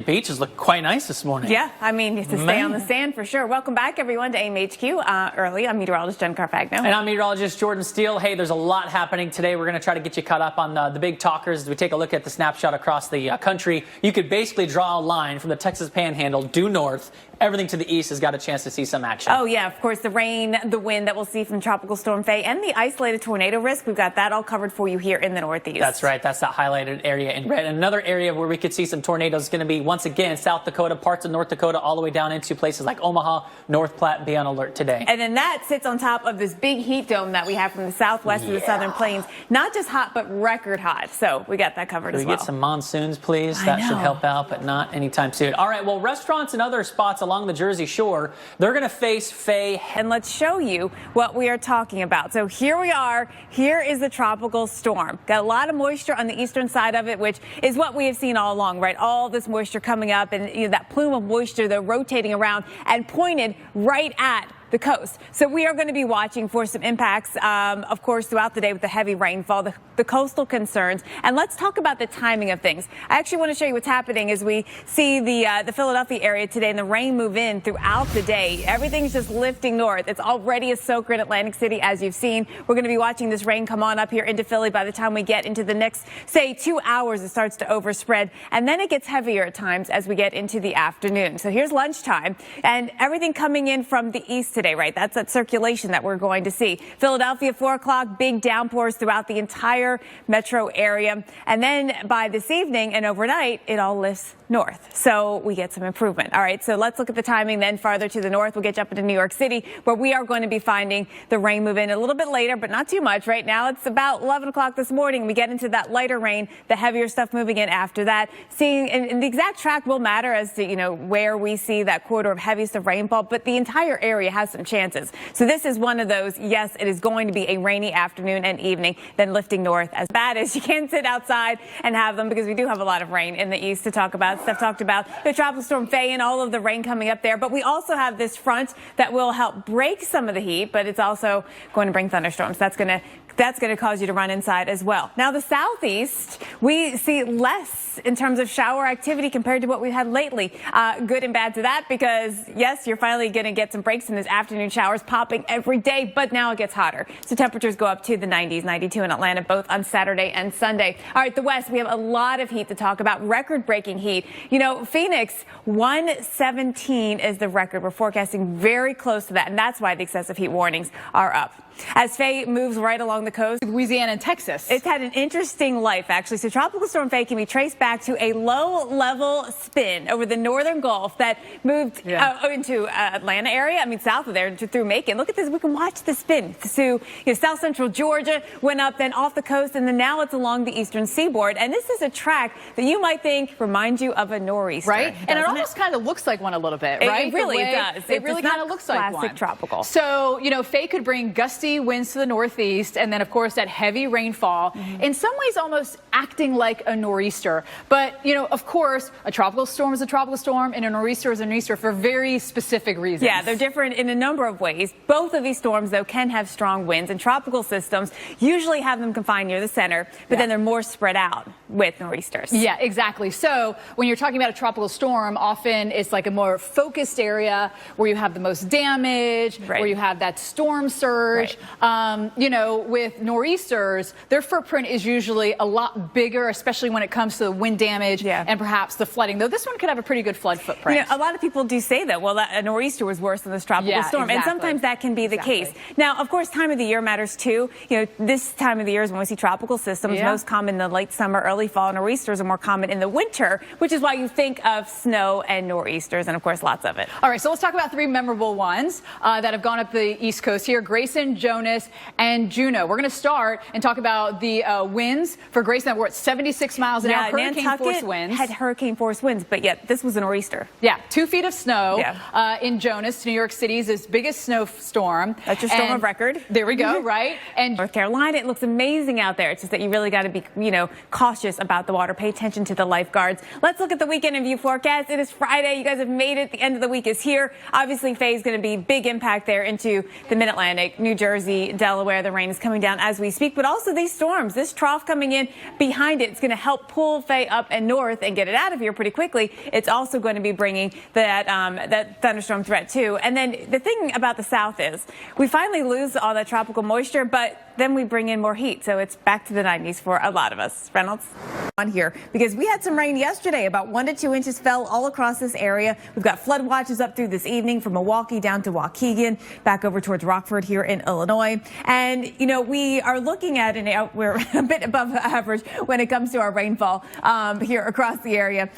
beaches look quite nice this morning. Yeah, I mean, to stay on the sand for sure. Welcome back, everyone, to AMHQ. Early, I'm meteorologist Jen Carfagno. And I'm meteorologist Jordan Steele. Hey, there's a lot happening today. We're going to try to get you caught up on the big talkers as we take a look at the snapshot across the country. You could basically draw a line from the Texas Panhandle due north. Everything to the east has got a chance to see some action. Oh, yeah, of course, the rain, the wind that we'll see from Tropical Storm Faye, and the isolated tornado risk. We've got that all covered for you here in the Northeast. That's right. That's that highlighted area in red. And another area where we could see some tornadoes is going to be, once again, South Dakota, parts of North Dakota, all the way down into places like Omaha, North Platte. Be on alert today. And then that sits on top of this big heat dome that we have from the southwest to the southern plains. Not just hot, but record hot. So we got that covered as well. Can we get some monsoons, please? That should help out, but not anytime soon. All right, well, restaurants and other spots along the Jersey Shore, they're going to face Faye. And let's show you what we are talking about. So here we are. Here is the tropical storm. Got a lot of moisture on the eastern side of it, which is what we have seen all along, right? All this moisture coming up and that plume of moisture, they're rotating around and pointed right at the coast. So we are going to be watching for some impacts, of course, throughout the day with the heavy rainfall, the coastal concerns. And let's talk about the timing of things. I actually want to show you what's happening as we see the Philadelphia area today and the rain move in throughout the day. Everything's just lifting north. It's already a soaker in Atlantic City, as you've seen. We're going to be watching this rain come on up here into Philly. By the time we get into the next, say, 2 hours, it starts to overspread. And then it gets heavier at times as we get into the afternoon. So here's lunchtime and everything coming in from the east today, right? That's that circulation that we're going to see. Philadelphia, 4 o'clock, big downpours throughout the entire metro area. And then by this evening and overnight, it all lifts north. So we get some improvement. All right, so let's look at the timing then farther to the north. We'll get you up into New York City, where we are going to be finding the rain move in a little bit later, but not too much. Right now, it's about 11 o'clock this morning. We get into that lighter rain, the heavier stuff moving in after that. Seeing, and the exact track will matter as to, where we see that quarter of heaviest of rainfall, but the entire area has some chances. So this is one of those, yes, it is going to be a rainy afternoon and evening, then lifting north. As bad as you can sit outside and have them, because we do have a lot of rain in the east to talk about. Steph talked about the Tropical Storm Faye and all of the rain coming up there, but we also have this front that will help break some of the heat, but it's also going to bring thunderstorms. That's going to cause you to run inside as well. Now, the southeast, we see less in terms of shower activity compared to what we've had lately. Good and bad to that, because, yes, you're finally going to get some breaks in those afternoon showers popping every day, but now it gets hotter. So temperatures go up to the 90s, 92 in Atlanta, both on Saturday and Sunday. All right, the west, we have a lot of heat to talk about, record-breaking heat. Phoenix, 117 is the record. We're forecasting very close to that, and that's why the excessive heat warnings are up. As Faye moves right along the coast, Louisiana and Texas. It's had an interesting life, actually. So Tropical Storm Faye can be traced back to a low-level spin over the northern Gulf that moved into Atlanta area. I mean, south of there through Macon. Look at this. We can watch the spin. So south central Georgia went up, then off the coast, and then now it's along the eastern seaboard. And this is a track that you might think reminds you of a nor'easter. Right? And it almost kind of looks like one a little bit, right? It really does. It really kind of looks like one. Classic tropical. So, Faye could bring gusty winds to the northeast, and then, of course, that heavy rainfall. In some ways, almost acting like a nor'easter. But, of course, a tropical storm is a tropical storm, and a nor'easter is a nor'easter for very specific reasons. Yeah, they're different in a number of ways. Both of these storms, though, can have strong winds, and tropical systems usually have them confined near the center, but then they're more spread out with nor'easters. Yeah, exactly. So when you're talking about a tropical storm, often it's like a more focused area where you have the most damage, where you have that storm surge. With nor'easters, their footprint is usually a lot bigger, especially when it comes to the wind damage and perhaps the flooding, though this one could have a pretty good flood footprint. A lot of people do say that, well, a nor'easter was worse than this tropical storm, and sometimes that can be the case. Now, of course, time of the year matters too. This time of the year is when we see tropical systems, most common in the late summer, early fall. Nor'easters are more common in the winter, which is why you think of snow and nor'easters, and of course, lots of it. All right, so let's talk about 3 memorable ones that have gone up the East Coast here: Grayson, Jonas, and Juno. We're going to start and talk about the winds for Grayson. We're at 76 miles an hour, hurricane force winds. Had hurricane force winds, but yet this was a nor'easter. Yeah, 2 feet of snow in Jonas, New York City's biggest snowstorm. That's your storm of record. There we go, right? And North Carolina, it looks amazing out there. It's just that you really got to be, cautious about the water. Pay attention to the lifeguards. Let's look at the weekend in view forecast. It is Friday. You guys have made it. The end of the week is here. Obviously, Faye is going to be big impact there into the Mid-Atlantic, New Jersey, Delaware. The rain is coming coming down as we speak, but also these storms, this trough coming in behind it. It's going to help pull Faye up and north and get it out of here pretty quickly. It's also going to be bringing that thunderstorm threat too. And then the thing about the south is we finally lose all that tropical moisture, but then we bring in more heat. So it's back to the 90s for a lot of us. Reynolds? On here because we had some rain yesterday. About 1 to 2 inches fell all across this area. We've got flood watches up through this evening from Milwaukee down to Waukegan, back over towards Rockford here in Illinois. And, you know, we are looking at we're a bit above average when it comes to our rainfall here across the area.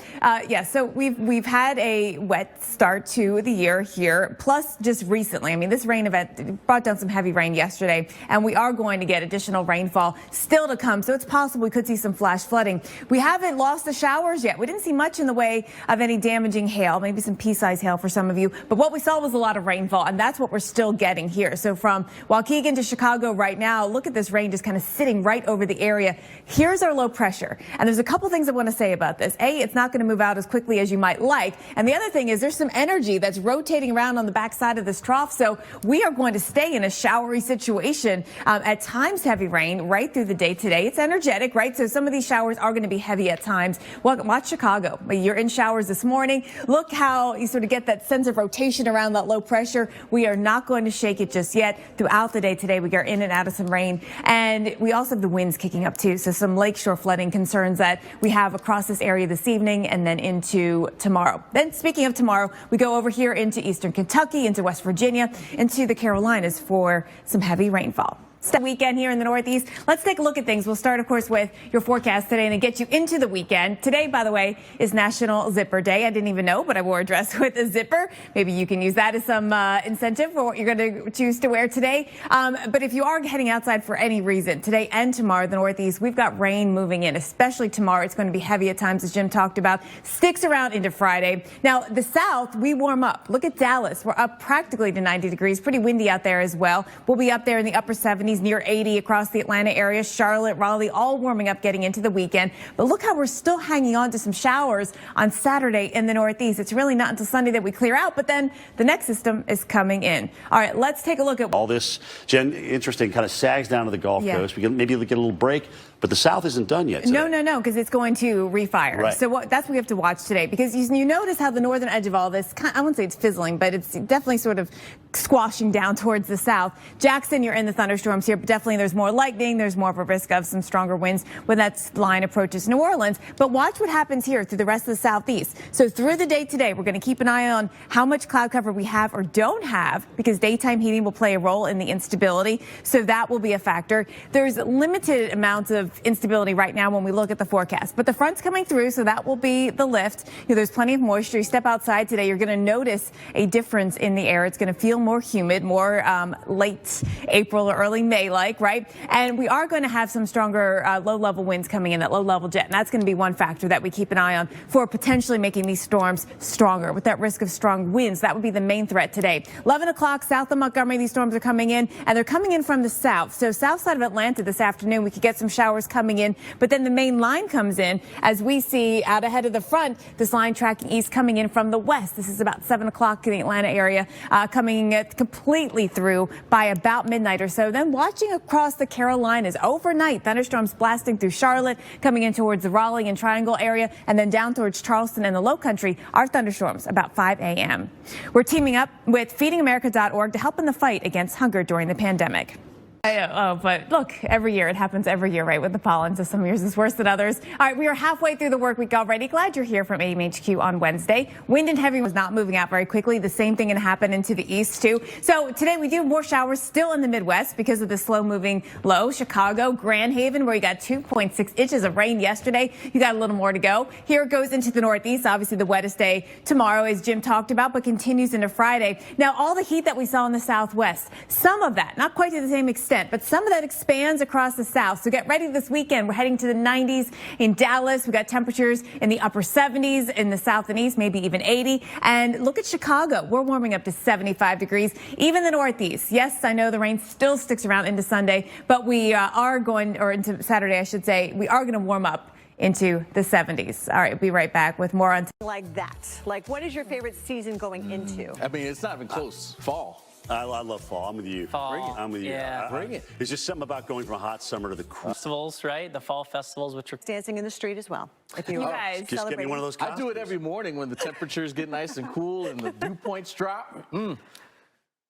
So we've had a wet start to the year here. Plus, just recently, I mean, this rain event brought down some heavy rain yesterday, and we are going to get additional rainfall still to come. So it's possible we could see some flash flooding. We haven't lost the showers yet. We didn't see much in the way of any damaging hail, maybe some pea-sized hail for some of you. But what we saw was a lot of rainfall, and that's what we're still getting here. So from Waukegan to Chicago right now, look at this rain just kind of sitting right over the area. Here's our low pressure. And there's a couple things I want to say about this. A, it's not going to move out as quickly as you might like. And the other thing is there's some energy that's rotating around on the backside of this trough. So we are going to stay in a showery situation. At times, heavy rain right through the day today. It's energetic, right? So some of these showers are going to be heavy at times. Well, watch Chicago. You're in showers this morning. Look how you sort of get that sense of rotation around that low pressure. We are not going to shake it just yet. Throughout the day today, we are in and out of some rain. And we also have the winds kicking up too. So some lakeshore flooding concerns that we have across this area this evening and then into tomorrow. Then speaking of tomorrow, we go over here into eastern Kentucky, into West Virginia, into the Carolinas for some heavy rainfall. Weekend here in the Northeast. Let's take a look at things. We'll start, of course, with your forecast today and then get you into the weekend. Today, by the way, is National Zipper Day. I didn't even know, but I wore a dress with a zipper. Maybe you can use that as some incentive for what you're going to choose to wear today. But if you are heading outside for any reason, today and tomorrow, the Northeast, we've got rain moving in, especially tomorrow. It's going to be heavy at times, as Jim talked about. Sticks around into Friday. Now, the South, we warm up. Look at Dallas. We're up practically to 90 degrees. Pretty windy out there as well. We'll be up there in the upper 70s. Near 80 across the Atlanta area, Charlotte, Raleigh, all warming up getting into the weekend. But look how we're still hanging on to some showers on Saturday in the Northeast. It's really not until Sunday that we clear out, but then the next system is coming in. All right, let's take a look at all this. Jen, interesting, kind of sags down to the Gulf Coast. We can maybe get a little break, but the South isn't done yet today. No, because it's going to refire. Right. So that's what we have to watch today, because you notice how the northern edge of all this, I wouldn't say it's fizzling, but it's definitely sort of squashing down towards the south. Jackson, you're in the thunderstorms here, but definitely there's more lightning. There's more of a risk of some stronger winds when that line approaches New Orleans. But watch what happens here through the rest of the southeast. So through the day today, we're going to keep an eye on how much cloud cover we have or don't have, because daytime heating will play a role in the instability. So that will be a factor. There's limited amounts of instability right now when we look at the forecast, but the front's coming through, so that will be the lift. There's plenty of moisture. You step outside today, you're going to notice a difference in the air. It's going to feel more humid, more late April or early May-like, right? And we are going to have some stronger low-level winds coming in, that low-level jet, and that's going to be one factor that we keep an eye on for potentially making these storms stronger. With that risk of strong winds, that would be the main threat today. 11 o'clock south of Montgomery, these storms are coming in, and they're coming in from the south. So south side of Atlanta this afternoon, we could get some showers coming in, but then the main line comes in as we see out ahead of the front, this line tracking east coming in from the west. This is about 7 o'clock in the Atlanta area, coming completely through by about midnight or so. Then watching across the Carolinas overnight, thunderstorms blasting through Charlotte, coming in towards the Raleigh and Triangle area, and then down towards Charleston and the Low Country. Our thunderstorms about 5 a.m. We're teaming up with feedingamerica.org to help in the fight against hunger during the pandemic. But look, every year, it happens every year, right, with the pollen. So some years it's worse than others. All right, we are halfway through the work week already. Glad you're here from AMHQ on Wednesday. Wind and heavy was not moving out very quickly. The same thing can happen into the east, too. So today we do have more showers still in the Midwest because of the slow-moving low. Chicago, Grand Haven, where you got 2.6 inches of rain yesterday. You got a little more to go. Here it goes into the Northeast. Obviously, the wettest day tomorrow, as Jim talked about, but continues into Friday. Now, all the heat that we saw in the Southwest, some of that, not quite to the same extent, but some of that expands across the South. So get ready this weekend. We're heading to the 90s in Dallas. We've got temperatures in the upper 70s in the South and East, maybe even 80. And look at Chicago. We're warming up to 75 degrees. Even the Northeast. Yes, I know the rain still sticks around into Sunday, but we are going, or into Saturday, I should say, we are going to warm up into the 70s. All right, we'll be right back with more on like that. Like, what is your favorite season going into? I mean, it's not even close. Fall. I love fall. I'm with you. Fall. I'm with you. Yeah. Bring it. There's just something about going from a hot summer to the cool. Festivals, right? The fall festivals, which are Dancing in the street as well. If You guys Just get me one of those I costumes. do it every morning when the temperatures get nice and cool and the dew points drop.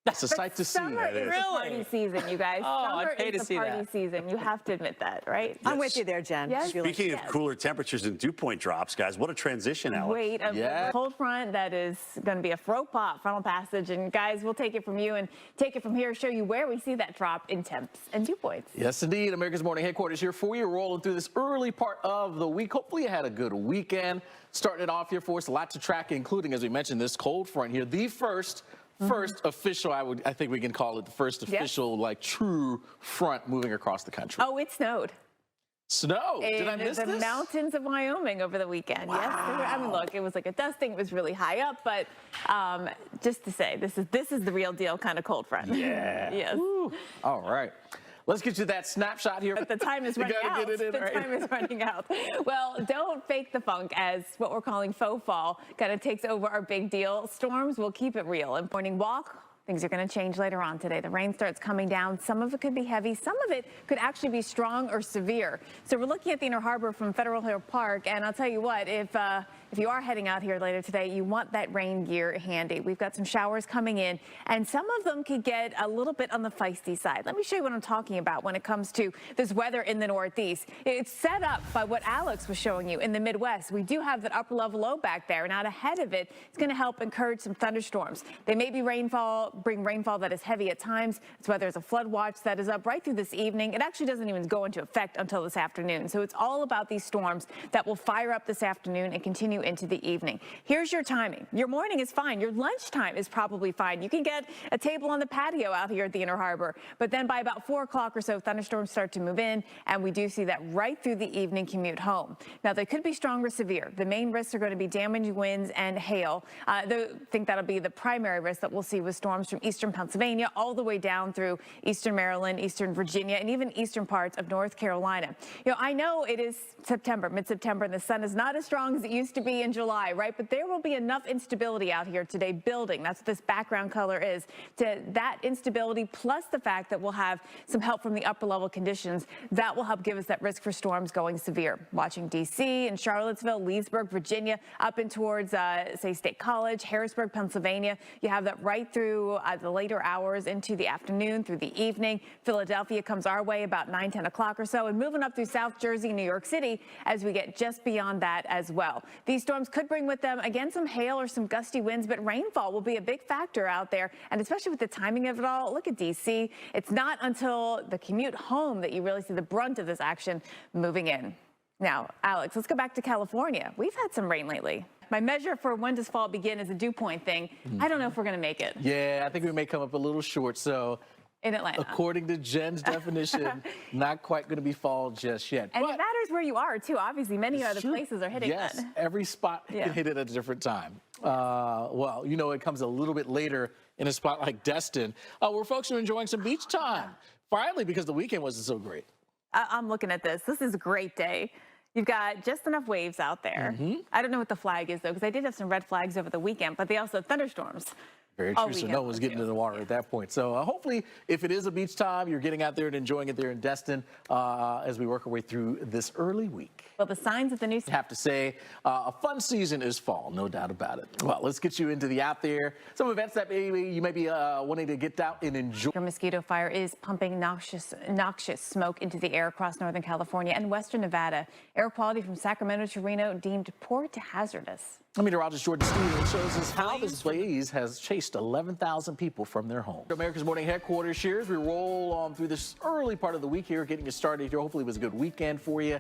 That's a sight to see. Summer is the Really? party season, you guys. Oh, Summer I'd pay is to the see party that. season. You have to admit that, right? I'm with you there, Jen. Yes. I feel like- Speaking of Yes. cooler temperatures and dew point drops, guys, what a transition, Alex. Wait, a Yeah. cold front that is going to be a frontal passage. And guys, we'll take it from you and take it from here, show you where we see that drop in temps and dew points. Yes, indeed. America's Morning Headquarters here for you, rolling through this early part of the week. Hopefully you had a good weekend. Starting it off here for us, a lot to track, including, as we mentioned, this cold front here. The first official, I think we can call it the first official, like true front moving across the country. Oh, it snowed. Snow. Did I In miss the this? mountains of Wyoming over the weekend. Yes, I mean, look, it was like a dusting. It was really high up, but just to say, this is the real deal kind of cold front. Yeah. Yes. Woo. All right. Let's get you that snapshot here. But the time is You running gotta out. get it in, The right? time is running out. Well, don't fake the funk, as what we're calling faux fall kind of takes over our big deal. Storms will keep it real. And morning walk, things are going to change later on today. The rain starts coming down. Some of it could be heavy. Some of it could actually be strong or severe. So we're looking at the Inner Harbor from Federal Hill Park. And I'll tell you what, if you are heading out here later today, you want that rain gear handy. We've got some showers coming in, and some of them could get a little bit on the feisty side. Let me show you what I'm talking about when it comes to this weather in the Northeast. It's set up by what Alex was showing you in the Midwest. We do have that upper level low back there, and out ahead of it, it's going to help encourage some thunderstorms. They may be bring rainfall that is heavy at times. It's why there's a flood watch that is up right through this evening. It actually doesn't even go into effect until this afternoon. So it's all about these storms that will fire up this afternoon and continue into the evening. Here's your timing. Your morning is fine. Your lunchtime is probably fine. You can get a table on the patio out here at the Inner Harbor. But then by about 4 o'clock or so, thunderstorms start to move in, and we do see that right through the evening commute home. Now, they could be strong or severe. The main risks are going to be damaging winds and hail. I think that'll be the primary risk that we'll see with storms from eastern Pennsylvania all the way down through eastern Maryland, eastern Virginia, and even eastern parts of North Carolina. You know, I know it is September, mid-September, and the sun is not as strong as it used to be in July, right? But there will be enough instability out here today building. That's what this background color is. To that instability, plus the fact that we'll have some help from the upper level conditions, that will help give us that risk for storms going severe. Watching D.C. and Charlottesville, Leesburg, Virginia, up and towards, say, State College, Harrisburg, Pennsylvania. You have that right through the later hours into the afternoon, through the evening. Philadelphia comes our way about 9, 10 o'clock or so, and moving up through South Jersey, New York City as we get just beyond that as well. These storms could bring with them, again, some hail or some gusty winds, but rainfall will be a big factor out there. And especially with the timing of it all, look at D.C. It's not until the commute home that you really see the brunt of this action moving in. Now, Alex, let's go back to California. We've had some rain lately. My measure for when does fall begin is a dew point thing. I don't know if we're going to make it. Yeah, I think we may come up a little short. So in Atlanta, according to Jen's definition, not quite going to be fall just yet. And it matters where you are, too. Obviously, many other places are hitting yes, that. every spot can hit it at a different time. Well, you know, it comes a little bit later in a spot like Destin, where folks are enjoying some beach time. Finally, because the weekend wasn't so great. I'm looking at this. This is a great day. You've got just enough waves out there. I don't know what the flag is, though, because I did have some red flags over the weekend, but they also had thunderstorms. Very true. So no one's getting in the water at that point. So hopefully, if it is a beach time, you're getting out there and enjoying it there in Destin as we work our way through this early week. Well, the signs of the new I have to say, a fun season is fall, no doubt about it. Well, let's get you into the out there. Some events that maybe you may be wanting to get out and enjoy. Your mosquito fire is pumping noxious smoke into the air across Northern California and Western Nevada. Air quality from Sacramento to Reno deemed poor to hazardous. Meteorologist Jordan Stevens shows us how this blaze has chased 11,000 people from their homes. America's Morning Headquarters here as we roll on through this early part of the week here, getting you started here. Hopefully it was a good weekend for you.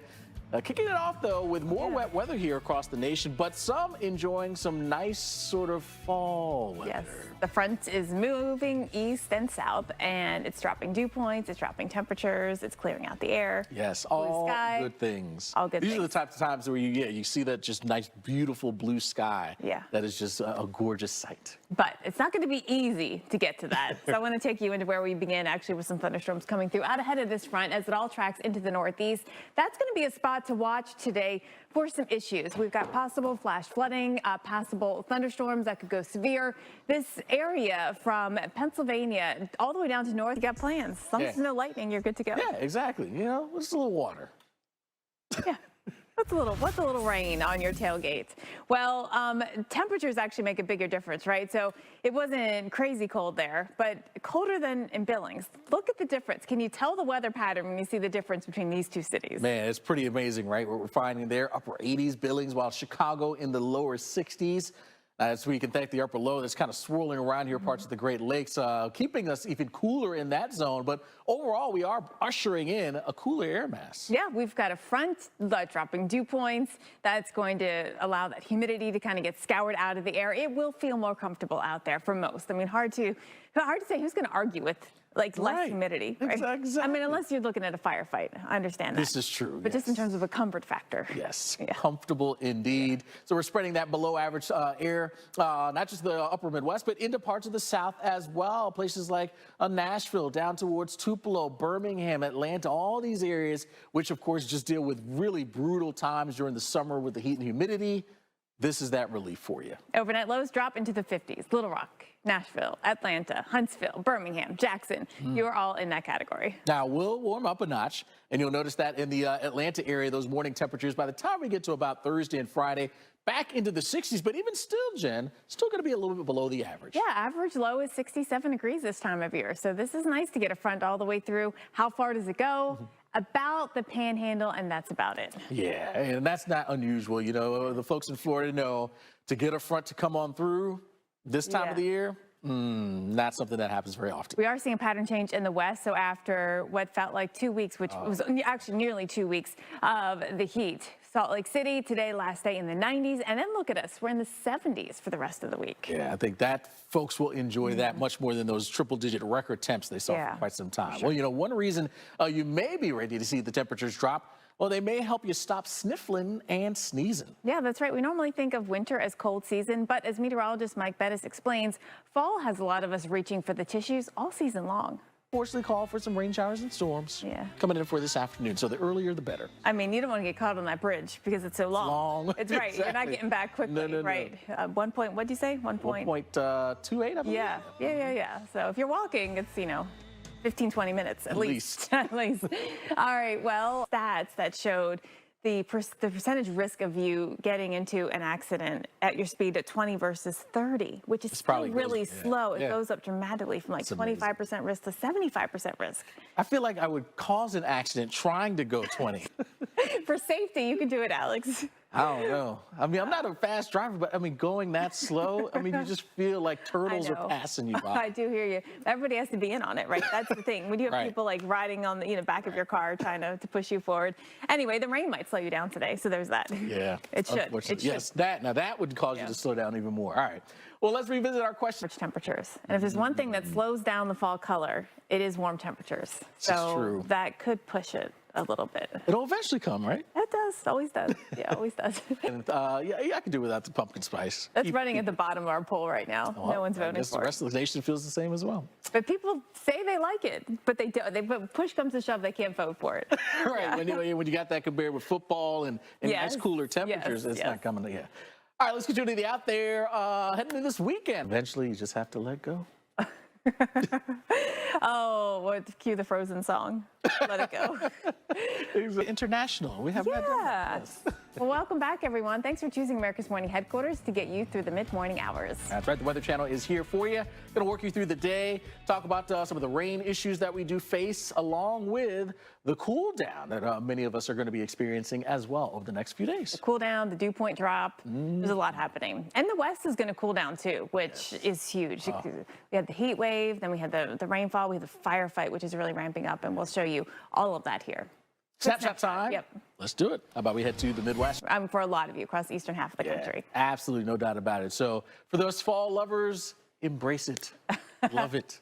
Kicking it off, though, with more wet weather here across the nation, but some enjoying some nice sort of fall weather. Yes, the front is moving east and south, and it's dropping dew points, it's dropping temperatures, it's clearing out the air. Yes, blue all sky, good things. All good These things. are the types of times where you see that just nice, beautiful blue sky. Yeah. That is just a gorgeous sight. But it's not going to be easy to get to that. So I want to take you into where we begin, actually, with some thunderstorms coming through out ahead of this front as it all tracks into the northeast. That's going to be a spot spot to watch today for some issues. We've got possible flash flooding, possible thunderstorms that could go severe. This area from Pennsylvania all the way down to north, you got plans. As long as there's no lightning, you're good to go. Yeah, exactly. You know, just a little water. Yeah. What's a little rain on your tailgate? Well, temperatures actually make a bigger difference, right? So it wasn't crazy cold there, but colder than in Billings. Look at the difference. Can you tell the weather pattern when you see the difference between these two cities? Man, it's pretty amazing, right? What we're finding there, upper 80s Billings, while Chicago in the lower 60s. That's where you can thank the upper low that's kind of swirling around here, parts of the Great Lakes, keeping us even cooler in that zone. But overall, we are ushering in a cooler air mass. Yeah, we've got a front dropping dew points. That's going to allow that humidity to kind of get scoured out of the air. It will feel more comfortable out there for most. I mean, hard to say who's going to argue with less humidity, right? Exactly. I mean, unless you're looking at a firefight. I understand that. This is true. But just in terms of a comfort factor. Yes, comfortable indeed. So we're spreading that below average air, not just the upper Midwest, but into parts of the South as well. Places like Nashville, down towards Tupelo, Birmingham, Atlanta, all these areas, which of course just deal with really brutal times during the summer with the heat and humidity. This is that relief for you. Overnight lows drop into the 50s. Little Rock, Nashville, Atlanta, Huntsville, Birmingham, Jackson. You're all in that category. Now, we'll warm up a notch, and you'll notice that in the Atlanta area, those morning temperatures, by the time we get to about Thursday and Friday, back into the 60s. But even still, Jen, still going to be a little bit below the average. Yeah, average low is 67 degrees this time of year. So this is nice to get a front all the way through. How far does it go? About the panhandle, and that's about it. Yeah, and that's not unusual. You know, the folks in Florida know to get a front to come on through this time of the year, not something that happens very often. We are seeing a pattern change in the west. So after what felt like 2 weeks, which was actually nearly 2 weeks of the heat, Salt Lake City today, last day in the 90s. And then look at us. We're in the 70s for the rest of the week. Yeah, I think that folks will enjoy that much more than those triple-digit record temps they saw for quite some time. Sure. Well, you know, one reason you may be ready to see the temperatures drop, well, they may help you stop sniffling and sneezing. Yeah, that's right. We normally think of winter as cold season, but as meteorologist Mike Bettis explains, fall has a lot of us reaching for the tissues all season long. Fortunately, call for some rain showers and storms coming in for this afternoon. So the earlier, the better. I mean, you don't want to get caught on that bridge because it's so long. It's right. Exactly. You're not getting back quickly, right? 1 point, what'd you say? 1.28, I believe. Yeah. So if you're walking, it's, 15, 20 minutes at least. At least. All right. Well, stats that showed the percentage risk of you getting into an accident at your speed at 20 versus 30, which is still really slow. It goes up dramatically from like 25% risk to 75% risk. I feel like I would cause an accident trying to go 20. For safety, you can do it, Alex. I don't know. I mean, I'm not a fast driver, but I mean, going that slow, I mean, you just feel like turtles are passing you by. I do hear you. Everybody has to be in on it, right? That's the thing. When you have people like riding on the back of your car trying to push you forward. Anyway, the rain might slow you down today, so there's that. Yeah. It should. Yes, that would cause you to slow down even more. All right. Well, let's revisit our question. Temperatures. And if there's one thing that slows down the fall color, it is warm temperatures. So that could push it a little bit. It'll eventually come, right? It does. Always does. Yeah, always does. And I can do without the pumpkin spice. That's running at the bottom of our poll right now. Well, no one's voting I guess for it. The rest of the nation feels the same as well. But people say they like it, but they don't. But push comes to shove, they can't vote for it. Right. When you got that compared with football and nice cooler temperatures, it's not coming to All right, let's continue the out there heading into this weekend. Eventually, you just have to let go. Cue the Frozen song. Let it go. International. We have not done that. Yes. Well, welcome back, everyone. Thanks for choosing America's Morning Headquarters to get you through the mid-morning hours. That's right. The Weather Channel is here for you. Going to work you through the day, talk about some of the rain issues that we do face, along with the cool down that many of us are going to be experiencing as well over the next few days. The cool down, the dew point drop. There's a lot happening. And the west is going to cool down, too, which is huge. We had the heat wave, then we had the rainfall, we had the firefight, which is really ramping up, and we'll show you all of that here. Snapshot time? Yep. Let's do it. How about we head to the Midwest? For a lot of you across the eastern half of the country. Absolutely, no doubt about it. So for those fall lovers, embrace it. Love it.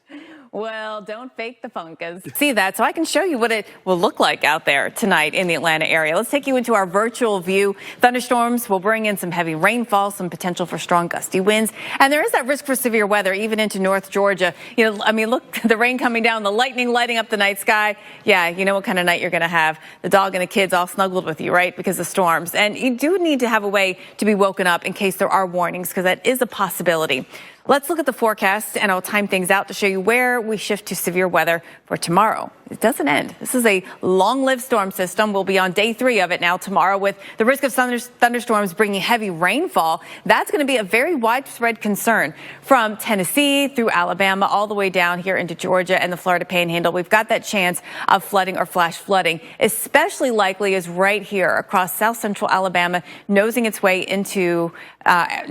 Well, don't fake the funkas. See that, so I can show you what it will look like out there tonight in the Atlanta area. Let's take you into our virtual view. Thunderstorms will bring in some heavy rainfall, some potential for strong gusty winds, and there is that risk for severe weather even into North Georgia. You know, I mean, look, the rain coming down, the lightning lighting up the night sky. Yeah, you know what kind of night you're going to have. The dog and the kids all snuggled with you, right, because of storms. And you do need to have a way to be woken up in case there are warnings, because that is a possibility. Let's look at the forecast, and I'll time things out to show you where we shift to severe weather for tomorrow. It doesn't end. This is a long-lived storm system. We'll be on day 3 of it now tomorrow, with the risk of thunderstorms bringing heavy rainfall. That's going to be a very widespread concern from Tennessee through Alabama all the way down here into Georgia and the Florida Panhandle. We've got that chance of flooding or flash flooding. Especially likely is right here across south central Alabama, nosing its way into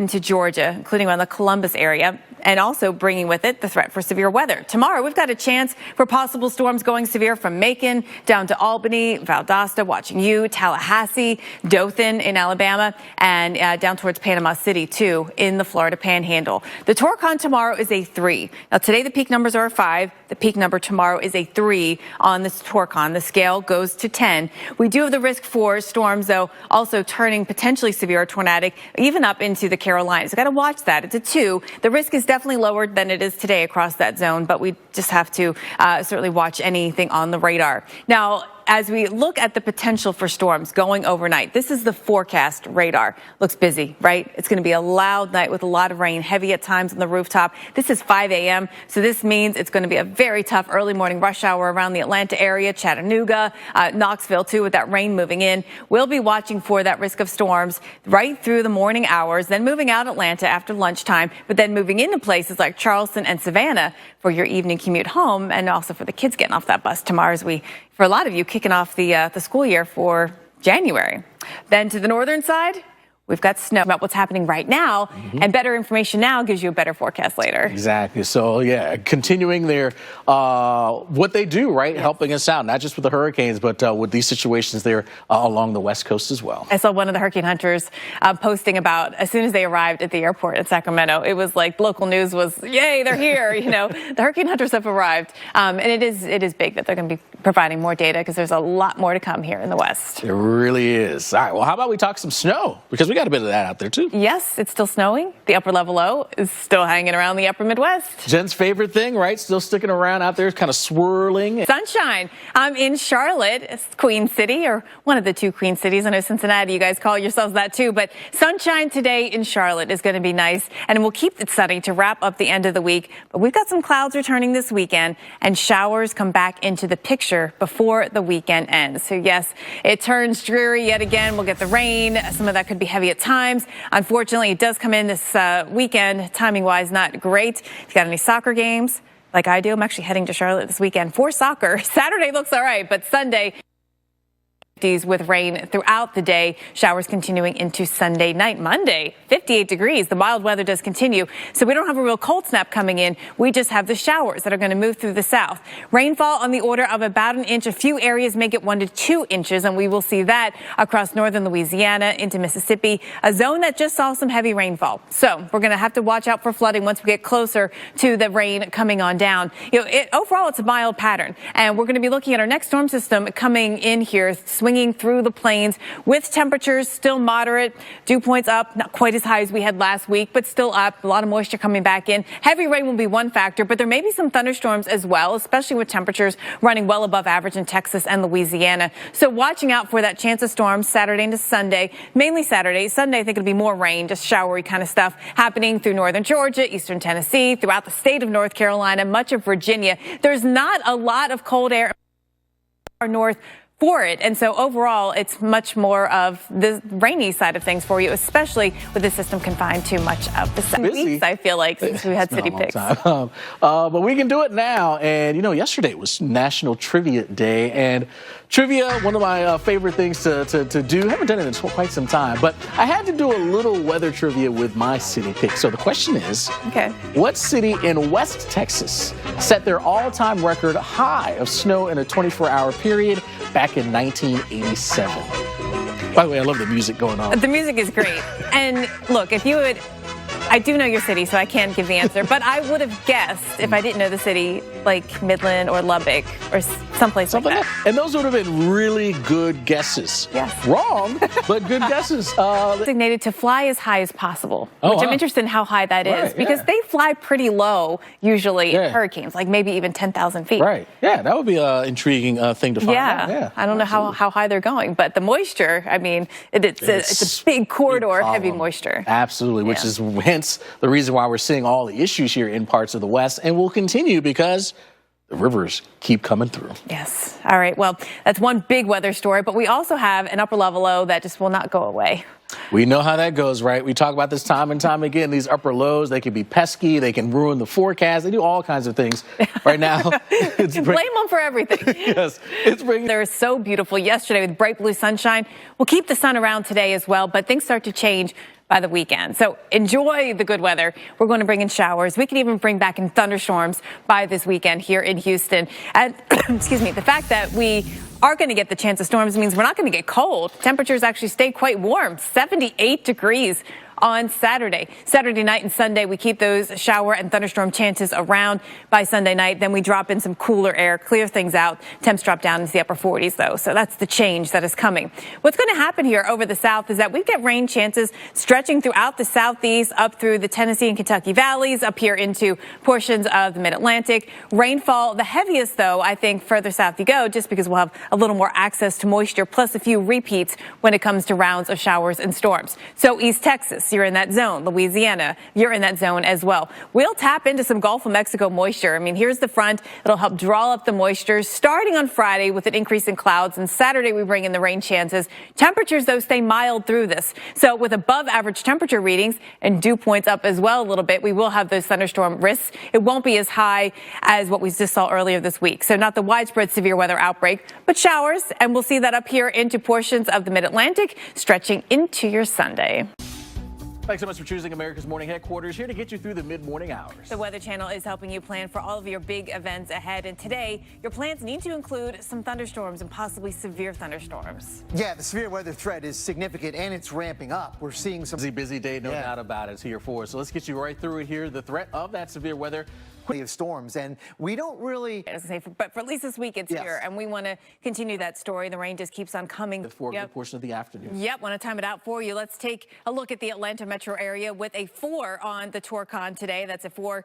Georgia, including around the Columbus area, and also bringing with it the threat for severe weather. Tomorrow, we've got a chance for possible storms going severe from Macon down to Albany, Valdosta, watching you, Tallahassee, Dothan in Alabama, and down towards Panama City, too, in the Florida Panhandle. The torque on tomorrow is a 3. Now, today the peak numbers are a 5. The peak number tomorrow is a 3 on this torque on. The scale goes to 10. We do have the risk for storms, though, also turning potentially severe or tornadic, even up into the Carolinas. We've got to watch that. It's a 2. The risk is definitely lower than it is today across that zone, but we just have to certainly watch anything on the radar. Now, as we look at the potential for storms going overnight, this is the forecast radar. Looks busy, right? It's going to be a loud night with a lot of rain, heavy at times on the rooftop. This is 5 a.m., so this means it's going to be a very tough early morning rush hour around the Atlanta area, Chattanooga, Knoxville, too, with that rain moving in. We'll be watching for that risk of storms right through the morning hours, then moving out Atlanta after lunchtime, but then moving into places like Charleston and Savannah for your evening commute home, and also for the kids getting off that bus tomorrow, as for a lot of you, kicking off the school year for January. Then to the northern side, we've got snow. About what's happening right now, and better information now gives you a better forecast later. Exactly. So, yeah, continuing their what they do, right, helping us out, not just with the hurricanes, but with these situations there along the West Coast as well. I saw one of the hurricane hunters posting about as soon as they arrived at the airport in Sacramento, it was like local news was, yay, they're here. You know, the hurricane hunters have arrived. And it is big that they're going to be providing more data, because there's a lot more to come here in the West. It really is. All right, well, how about we talk some snow? Because we got a bit of that out there, too. Yes, it's still snowing. The upper level low is still hanging around the upper Midwest. Jen's favorite thing, right? Still sticking around out there, kind of swirling. Sunshine. I'm in Charlotte, it's Queen City, or one of the 2 Queen Cities. I know Cincinnati, you guys call yourselves that too, but sunshine today in Charlotte is going to be nice, and we'll keep it sunny to wrap up the end of the week. But we've got some clouds returning this weekend, and showers come back into the picture before the weekend ends. So yes, it turns dreary yet again. We'll get the rain. Some of that could be heavy at times. Unfortunately, it does come in this weekend, timing-wise, not great. If you got any soccer games, like I do, I'm actually heading to Charlotte this weekend for soccer. Saturday looks all right, but Sunday, with rain throughout the day, showers continuing into Sunday night. Monday, 58 degrees. The mild weather does continue, so we don't have a real cold snap coming in. We just have the showers that are going to move through the south. Rainfall on the order of about an inch. A few areas may get 1 to 2 inches, and we will see that across northern Louisiana into Mississippi, a zone that just saw some heavy rainfall. So we're going to have to watch out for flooding once we get closer to the rain coming on down. You know, overall, it's a mild pattern, and we're going to be looking at our next storm system coming in here, swinging through the plains with temperatures still moderate. Dew points up, not quite as high as we had last week, but still up. A lot of moisture coming back in. Heavy rain will be one factor, but there may be some thunderstorms as well, especially with temperatures running well above average in Texas and Louisiana. So watching out for that chance of storms Saturday into Sunday, mainly Saturday. Sunday, I think it'll be more rain, just showery kind of stuff happening through northern Georgia, eastern Tennessee, throughout the state of North Carolina, much of Virginia. There's not a lot of cold air north for it. And so overall, it's much more of the rainy side of things for you, especially with the system confined to much of the 7 weeks, I feel like, since we had city picks. But we can do it now. And, you know, yesterday was National Trivia Day. And trivia, one of my favorite things to do. I haven't done it in quite some time. But I had to do a little weather trivia with my city pick. So the question is, what city in West Texas set their all-time record high of snow in a 24-hour period back in 1987? By the way, I love the music going on. The music is great. And look, if you would I do know your city, so I can't give the answer. But I would have guessed, if I didn't know the city, like Midland or Lubbock or someplace like that. And those would have been really good guesses. Yes. Wrong, but good guesses. Designated to fly as high as possible, which I'm interested in how high that is, because they fly pretty low usually in hurricanes, like maybe even 10,000 feet. Right. Yeah, that would be an intriguing thing to find out. Yeah. I don't know how high they're going, but the moisture, I mean, it's a big corridor, heavy moisture. Absolutely, which is hence the reason why we're seeing all the issues here in parts of the West, and will continue because the rivers keep coming through. Yes. All right. Well, that's one big weather story, but we also have an upper level low that just will not go away. We know how that goes, right? We talk about this time and time again. These upper lows, they can be pesky. They can ruin the forecast. They do all kinds of things. Right now, you blame them for everything. Yes, it's bringing. They were so beautiful yesterday with bright blue sunshine. We'll keep the sun around today as well, but things start to change by the weekend. So enjoy the good weather. We're going to bring in showers. We can even bring back in thunderstorms by this weekend here in Houston. And excuse me, the fact that we are going to get the chance of storms means we're not going to get cold. Temperatures actually stay quite warm, 78 degrees on Saturday. Saturday night and Sunday, we keep those shower and thunderstorm chances around by Sunday night. Then we drop in some cooler air, clear things out. Temps drop down into the upper 40s, though. So that's the change that is coming. What's going to happen here over the south is that we get rain chances stretching throughout the southeast, up through the Tennessee and Kentucky valleys, up here into portions of the mid-Atlantic. Rainfall, the heaviest, though, I think, further south you go, just because we'll have a little more access to moisture, plus a few repeats when it comes to rounds of showers and storms. So East Texas, you're in that zone. Louisiana, you're in that zone as well. We'll tap into some Gulf of Mexico moisture. I mean, here's the front. It'll help draw up the moisture starting on Friday with an increase in clouds. And Saturday, we bring in the rain chances. Temperatures, though, stay mild through this. So with above average temperature readings and dew points up as well a little bit, we will have those thunderstorm risks. It won't be as high as what we just saw earlier this week. So not the widespread severe weather outbreak, but showers. And we'll see that up here into portions of the mid-Atlantic, stretching into your Sunday. Thanks so much for choosing America's Morning Headquarters, here to get you through the mid-morning hours. The Weather Channel is helping you plan for all of your big events ahead. And today, your plans need to include some thunderstorms and possibly severe thunderstorms. Yeah, the severe weather threat is significant and it's ramping up. We're seeing some busy day, no doubt about it. It's here for us. So let's get you right through it here. The threat of that severe weather of storms, and we don't really. But for at least this week, it's here, and we want to continue that story. The rain just keeps on coming. For a good portion of the afternoon. Yep, want to time it out for you. Let's take a look at the Atlanta metro area with a 4 on the Torcon today. That's a 4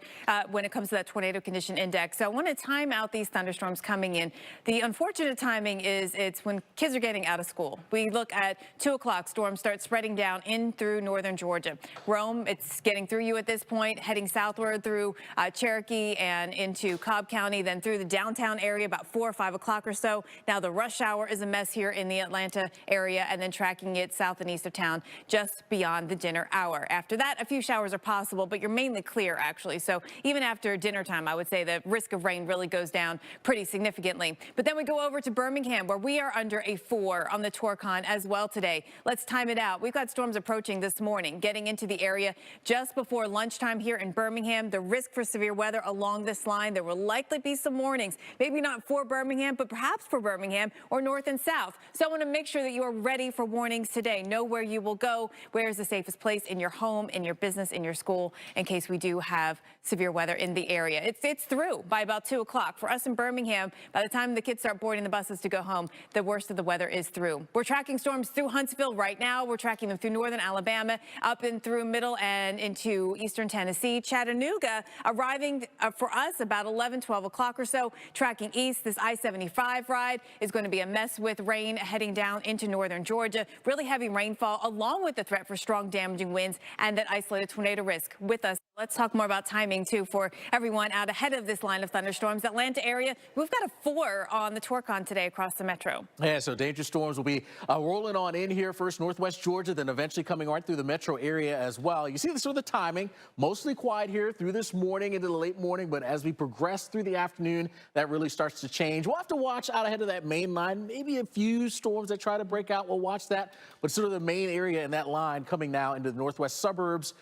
when it comes to that tornado condition index. So I want to time out these thunderstorms coming in. The unfortunate timing is it's when kids are getting out of school. We look at 2 o'clock, storms start spreading down in through northern Georgia. Rome, it's getting through you at this point, heading southward through Cherokee and into Cobb County, then through the downtown area about 4 or 5 o'clock or so. Now the rush hour is a mess here in the Atlanta area, and then tracking it south and east of town just beyond the dinner hour. After that, a few showers are possible, but you're mainly clear actually. So even after dinner time, I would say the risk of rain really goes down pretty significantly. But then we go over to Birmingham, where we are under a 4 on the Torcon as well today. Let's time it out. We've got storms approaching this morning, getting into the area just before lunchtime here in Birmingham. The risk for severe weather along this line, there will likely be some warnings, maybe not for Birmingham, but perhaps for Birmingham or north and south. So I want to make sure that you are ready for warnings today. Know where you will go, where is the safest place in your home, in your business, in your school, in case we do have severe weather in the area. It's through by about 2 o'clock. For us in Birmingham, by the time the kids start boarding the buses to go home, the worst of the weather is through. We're tracking storms through Huntsville right now. We're tracking them through northern Alabama, up and through middle and into eastern Tennessee. Chattanooga arriving for us about 11, 12 o'clock or so. Tracking east, this I-75 ride is going to be a mess with rain heading down into northern Georgia. Really heavy rainfall, along with the threat for strong damaging winds and that isolated tornado risk with us. Let's talk more about timing, too, for everyone out ahead of this line of thunderstorms. Atlanta area, we've got a 4 on the Torcon today across the metro. Yeah, so dangerous storms will be rolling on in here first, northwest Georgia, then eventually coming right through the metro area as well. You see this with the timing, mostly quiet here through this morning into the late morning, but as we progress through the afternoon, that really starts to change. We'll have to watch out ahead of that main line, maybe a few storms that try to break out. We'll watch that, but sort of the main area in that line coming now into the northwest suburbs.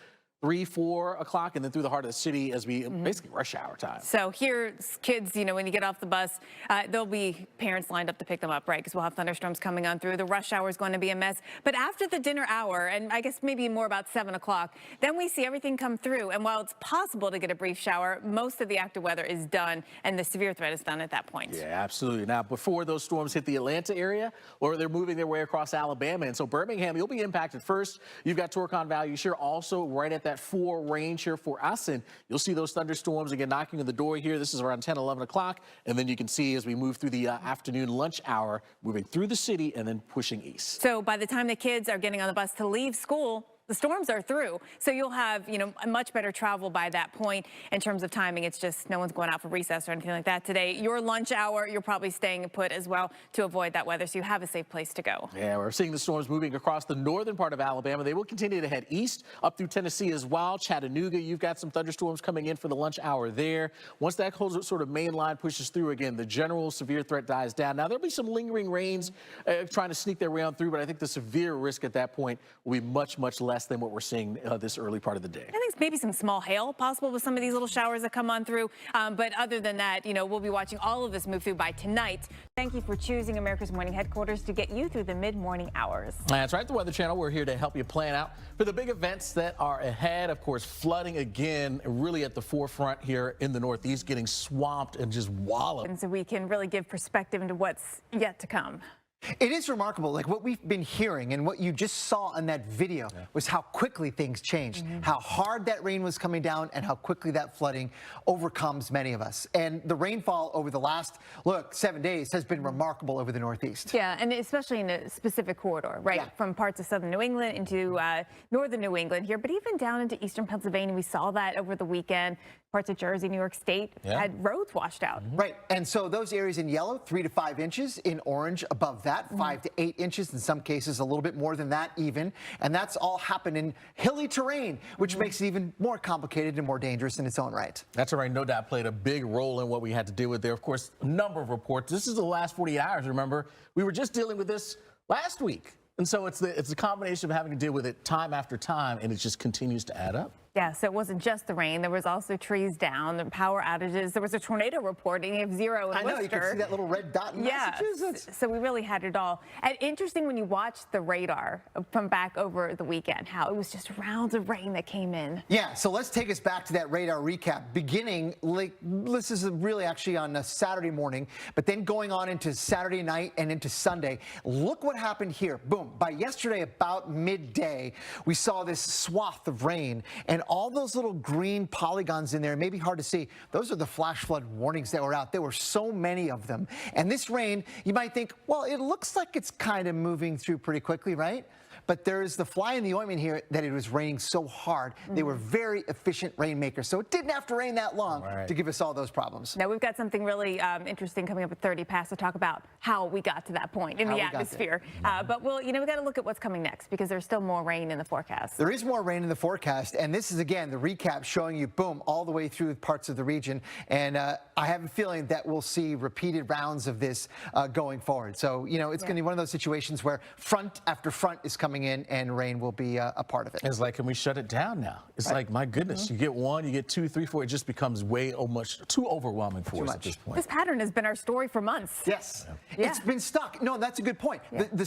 3, 4 o'clock, and then through the heart of the city as we basically rush hour time. So here, kids, you know, when you get off the bus, there'll be parents lined up to pick them up, right? Because we'll have thunderstorms coming on through. The rush hour is going to be a mess. But after the dinner hour, and I guess maybe more about 7 o'clock, then we see everything come through. And while it's possible to get a brief shower, most of the active weather is done, and the severe threat is done at that point. Yeah, absolutely. Now, before those storms hit the Atlanta area, or they're moving their way across Alabama, and so Birmingham, you'll be impacted first. You've got Torcon Valley here also right at that 4 range here for us, and you'll see those thunderstorms again knocking on the door here. This is around 10, 11 o'clock, and then you can see as we move through the afternoon lunch hour, moving through the city and then pushing east. So by the time the kids are getting on the bus to leave school, the storms are through. So you'll have, you know, a much better travel by that point in terms of timing. It's just no one's going out for recess or anything like that today. Your lunch hour, you're probably staying put as well to avoid that weather, so you have a safe place to go. Yeah, we're seeing the storms moving across the northern part of Alabama. They will continue to head east up through Tennessee as well. Chattanooga, you've got some thunderstorms coming in for the lunch hour there. Once that whole sort of main line pushes through again, the general severe threat dies down. Now, there'll be some lingering rains trying to sneak their way on through, but I think the severe risk at that point will be much, much less than what we're seeing this early part of the day. I think maybe some small hail possible with some of these little showers that come on through. But other than that, you know, we'll be watching all of this move through by tonight. Thank you for choosing America's Morning Headquarters to get you through the mid-morning hours. That's right, the Weather Channel. We're here to help you plan out for the big events that are ahead. Of course, flooding again, really at the forefront here in the Northeast, getting swamped and just walloped. And so we can really give perspective into what's yet to come. It is remarkable, like what we've been hearing and what you just saw in that video was how quickly things changed, how hard that rain was coming down and how quickly that flooding overcomes many of us. And the rainfall over the last, 7 days has been remarkable over the Northeast. Yeah, and especially in a specific corridor, right? Yeah. From parts of southern New England into northern New England here, but even down into eastern Pennsylvania. We saw that over the weekend. Parts of Jersey, New York State had roads washed out. Right, and so those areas in yellow, 3 to 5 inches, in orange above that, 5 to 8 inches, in some cases a little bit more than that even, and that's all happened in hilly terrain, which makes it even more complicated and more dangerous in its own right. That's right, no doubt played a big role in what we had to deal with there. Of course, a number of reports. This is the last 48 hours, remember? We were just dealing with this last week. And so it's a combination of having to deal with it time after time, and it just continues to add up. Yeah, so it wasn't just the rain. There was also trees down, the power outages. There was a tornado reporting of 0 in I know, Worcester. you can see that little red dot in Massachusetts. So we really had it all. And interesting when you watch the radar from back over the weekend, how it was just rounds of rain that came in. Yeah, so let's take us back to that radar recap. Beginning, this is really actually on a Saturday morning, but then going on into Saturday night and into Sunday. Look what happened here. Boom. By yesterday, about midday, we saw this swath of rain, and all those little green polygons in there, maybe hard to see, those are the flash flood warnings that were out. There were so many of them. And this rain, you might think, well, it looks like it's kind of moving through pretty quickly, right? But there's the fly in the ointment here that it was raining so hard. They were very efficient rainmakers. So it didn't have to rain that long to give us all those problems. Now, we've got something really interesting coming up at 30 past to talk about how we got to that point in the atmosphere. But we've got to look at what's coming next because there's still more rain in the forecast. There is more rain in the forecast. And this is, again, the recap showing you, boom, all the way through parts of the region. And I have a feeling that we'll see repeated rounds of this going forward. So, it's going to be one of those situations where front after front is coming in and rain will be a part of it. It's like, can we shut it down now? It's like, my goodness, you get 1, you get 2, 3, 4. It just becomes way too overwhelming for us at this point. This pattern has been our story for months. Yes. It's been stuck. No, that's a good point.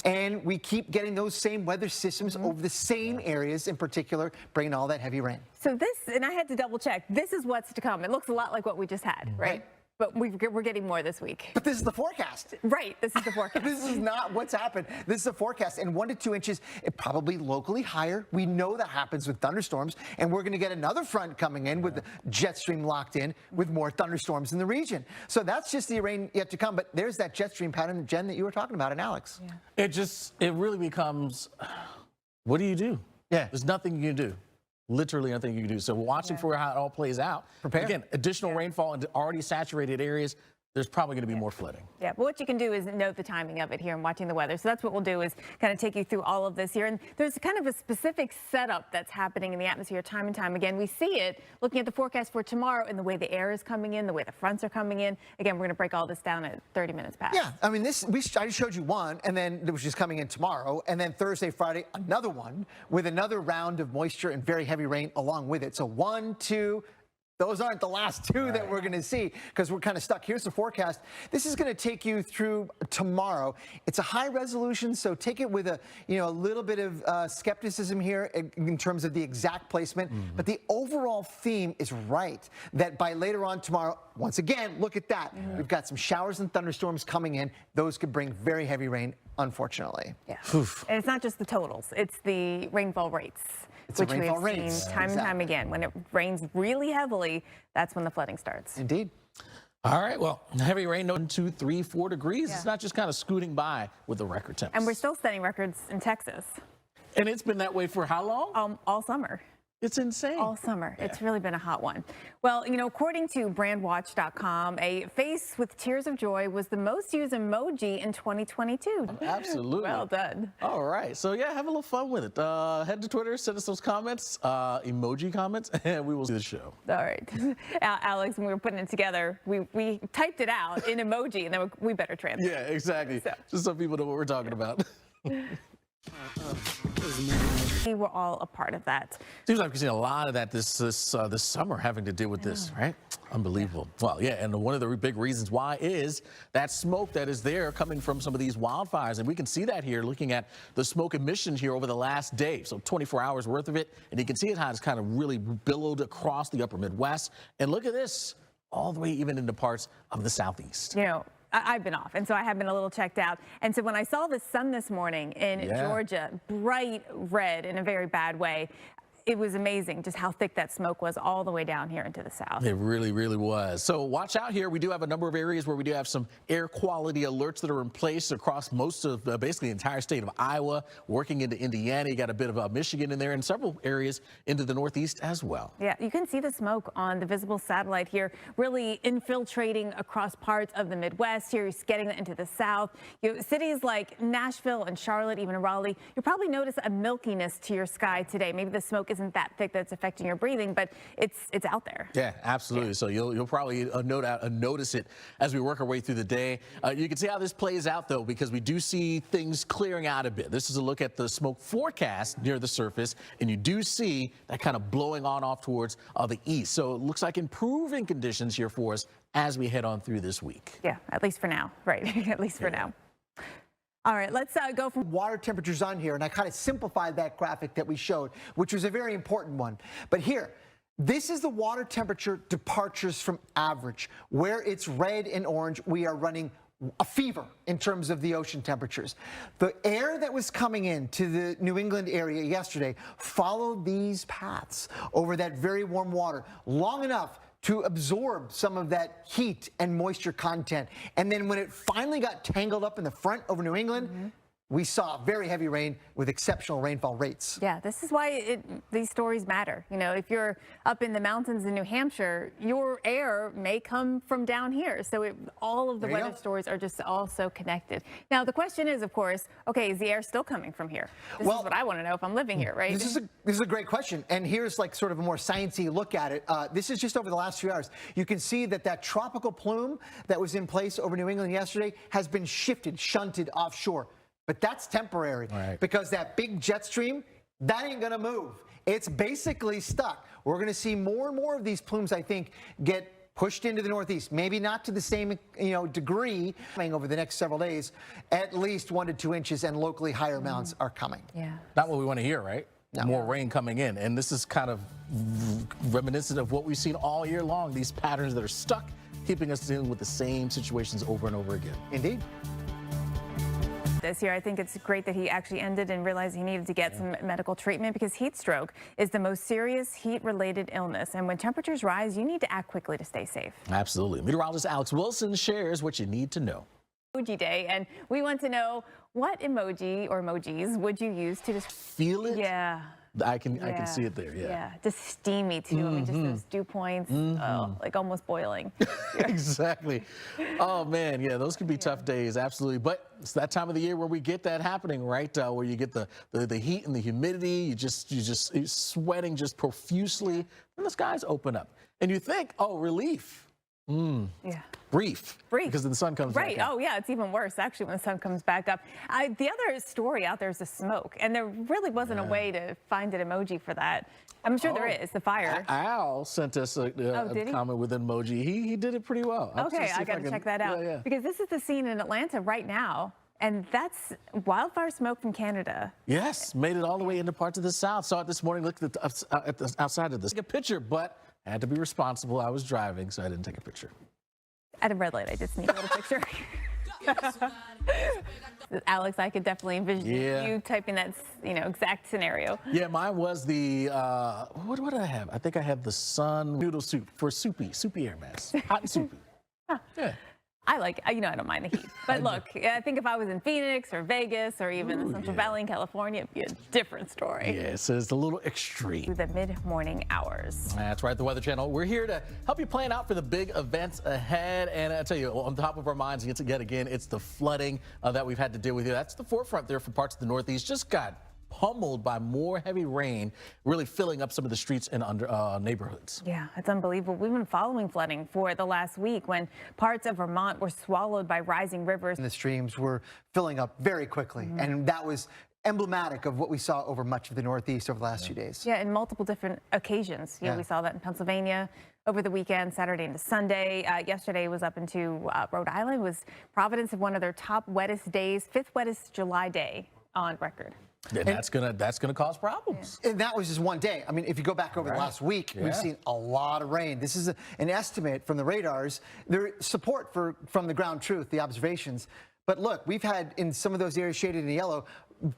And we keep getting those same weather systems over the same areas in particular, bringing all that heavy rain. So this, and I had to double check, this is what's to come. It looks a lot like what we just had, right? But we're getting more this week. But this is the forecast. Right, this is the forecast. This is not what's happened. This is a forecast. And 1 to 2 inches, it probably locally higher. We know that happens with thunderstorms. And we're going to get another front coming in with the jet stream locked in with more thunderstorms in the region. So that's just the rain yet to come. But there's that jet stream pattern, Jen, that you were talking about, and Alex. It really becomes, what do you do? There's nothing you can do. Literally nothing you can do. So watching for how it all plays out. Prepare. Again, additional rainfall into already saturated areas. there's probably going to be more flooding. Yeah, but what you can do is note the timing of it here and watching the weather. So that's what we'll do, is kind of take you through all of this here. And there's kind of a specific setup that's happening in the atmosphere time and time again. We see it looking at the forecast for tomorrow and the way the air is coming in, the way the fronts are coming in. Again, we're going to break all this down at 30 minutes past. Yeah, I mean, I showed you one, and then it was just coming in tomorrow, and then Thursday, Friday, another one with another round of moisture and very heavy rain along with it. So 1, 2. Those aren't the last two that we're going to see, because we're kind of stuck. Here's the forecast. This is going to take you through tomorrow. It's a high resolution, so take it with a little bit of skepticism here in terms of the exact placement. But the overall theme is right, that by later on tomorrow, once again, look at that. We've got some showers and thunderstorms coming in. Those could bring very heavy rain, unfortunately. Yeah. And it's not just the totals, it's the rainfall rates. It's which the rainfall we've rates. seen time and time again. When it rains really heavily, that's when the flooding starts. Indeed. All right, well, heavy rain, 1, 2, 3, 4 degrees. Yeah. It's not just kind of scooting by with the record temps. And we're still setting records in Texas. And it's been that way for how long? All summer. It's insane. All summer. It's really been a hot one. Well, according to brandwatch.com, a face with tears of joy was the most used emoji in 2022. Absolutely. Well done. All right. So, yeah, have a little fun with it. Head to Twitter, send us those comments, emoji comments, and we will see the show. All right. Alex, when we were putting it together, we typed it out in emoji, and then we better translate. Yeah, exactly. So. Just so people know what we're talking about. We were all a part of that. Seems like we've seen a lot of that this summer having to do with this, right? Unbelievable. Well, yeah, and one of the big reasons why is that smoke that is there coming from some of these wildfires. And we can see that here looking at the smoke emissions here over the last day. So 24 hours worth of it. And you can see it how it's kind of really billowed across the upper Midwest. And look at this, all the way even into parts of the Southeast. I've been off, and so I have been a little checked out. And so when I saw the sun this morning in Georgia, bright red in a very bad way, it was amazing just how thick that smoke was all the way down here into the south. It really, really was. So watch out here. We do have a number of areas where we do have some air quality alerts that are in place across most of basically the entire state of Iowa, working into Indiana. You got a bit of Michigan in there and several areas into the Northeast as well. Yeah, you can see the smoke on the visible satellite here really infiltrating across parts of the Midwest. Here, it's getting into the south. Cities like Nashville and Charlotte, even Raleigh, you'll probably notice a milkiness to your sky today. Maybe the smoke isn't that thick that it's affecting your breathing, but it's out there. Yeah, absolutely. Yeah. So you'll probably notice it as we work our way through the day. You can see how this plays out, though, because we do see things clearing out a bit. This is a look at the smoke forecast near the surface, and you do see that kind of blowing on off towards the east. So it looks like improving conditions here for us as we head on through this week. Yeah, at least for now, right? At least for now. All right, let's go from water temperatures on here, and I kind of simplified that graphic that we showed, which was a very important one. But here, this is the water temperature departures from average. Where it's red and orange, we are running a fever in terms of the ocean temperatures. The air that was coming into the New England area yesterday followed these paths over that very warm water long enough to absorb some of that heat and moisture content. And then when it finally got tangled up in the front over New England, we saw very heavy rain with exceptional rainfall rates. Yeah, this is why these stories matter. If you're up in the mountains in New Hampshire, your air may come from down here. So all of the weather stories are just all so connected. Now, the question is, of course, okay, is the air still coming from here? This is what I want to know if I'm living here, right? This is a great question. And here's like sort of a more sciencey look at it. This is just over the last few hours. You can see that tropical plume that was in place over New England yesterday has been shunted offshore. But that's temporary because that big jet stream, that ain't going to move. It's basically stuck. We're going to see more and more of these plumes, I think, get pushed into the Northeast. Maybe not to the same degree over the next several days. At least 1 to 2 inches and locally higher amounts are coming. Yeah. Not what we want to hear, right? No. More rain coming in. And this is kind of reminiscent of what we've seen all year long, these patterns that are stuck, keeping us dealing with the same situations over and over again. Indeed. This year, I think it's great that he actually ended and realized he needed to get some medical treatment, because heat stroke is the most serious heat-related illness. And when temperatures rise, you need to act quickly to stay safe. Absolutely. Meteorologist Alex Wilson shares what you need to know. Emoji Day, and we want to know, what emoji or emojis would you use to just feel it? Yeah. I can see it there. Yeah. Just steamy too. I mean, just those dew points, like almost boiling. Exactly. Oh man, yeah, those can be tough days, absolutely. But it's that time of the year where we get that happening, right? Where you get the heat and the humidity. You're sweating just profusely, and the skies open up, and you think, oh, relief. Yeah. Brief. Because the sun comes back up. Oh, yeah, it's even worse, actually, when the sun comes back up. The other story out there is the smoke, and there really wasn't a way to find an emoji for that. I'm sure there is, the fire. Al sent us a comment with an emoji. He did it pretty well. Okay, I got to check that out. Yeah. Because this is the scene in Atlanta right now, and that's wildfire smoke from Canada. Yes, made it all the way into parts of the South. Saw it this morning, looked at the outside of this. Take a picture, but I had to be responsible. I was driving, so I didn't take a picture. At a red light, I did sneak a little picture. Alex, I could definitely envision you typing that, exact scenario. Yeah, mine was the, what did I have? I think I had the sun noodle soup for soupy air mass. Hot and soupy. Yeah. I like, I don't mind the heat. But look, I think if I was in Phoenix or Vegas or even the Central Valley in California, it'd be a different story. Yeah, so it's a little extreme. The mid-morning hours. That's right, the Weather Channel. We're here to help you plan out for the big events ahead. And I tell you, on top of our minds, yet again, it's the flooding that we've had to deal with here. That's the forefront there for parts of the Northeast. Just got pummeled by more heavy rain, really filling up some of the streets and neighborhoods. Yeah, it's unbelievable. We've been following flooding for the last week when parts of Vermont were swallowed by rising rivers. And the streams were filling up very quickly, and that was emblematic of what we saw over much of the Northeast over the last few days. Yeah, in multiple different occasions. We saw that in Pennsylvania over the weekend, Saturday into Sunday. Yesterday was up into Rhode Island. Providence had one of their top wettest days, 5th wettest July day on record. And that's gonna cause problems. And that was just one day. I mean, if you go back over the last week, we've seen a lot of rain. This is an estimate from the radars. There is support from the ground truth, the observations. But look, we've had in some of those areas shaded in yellow,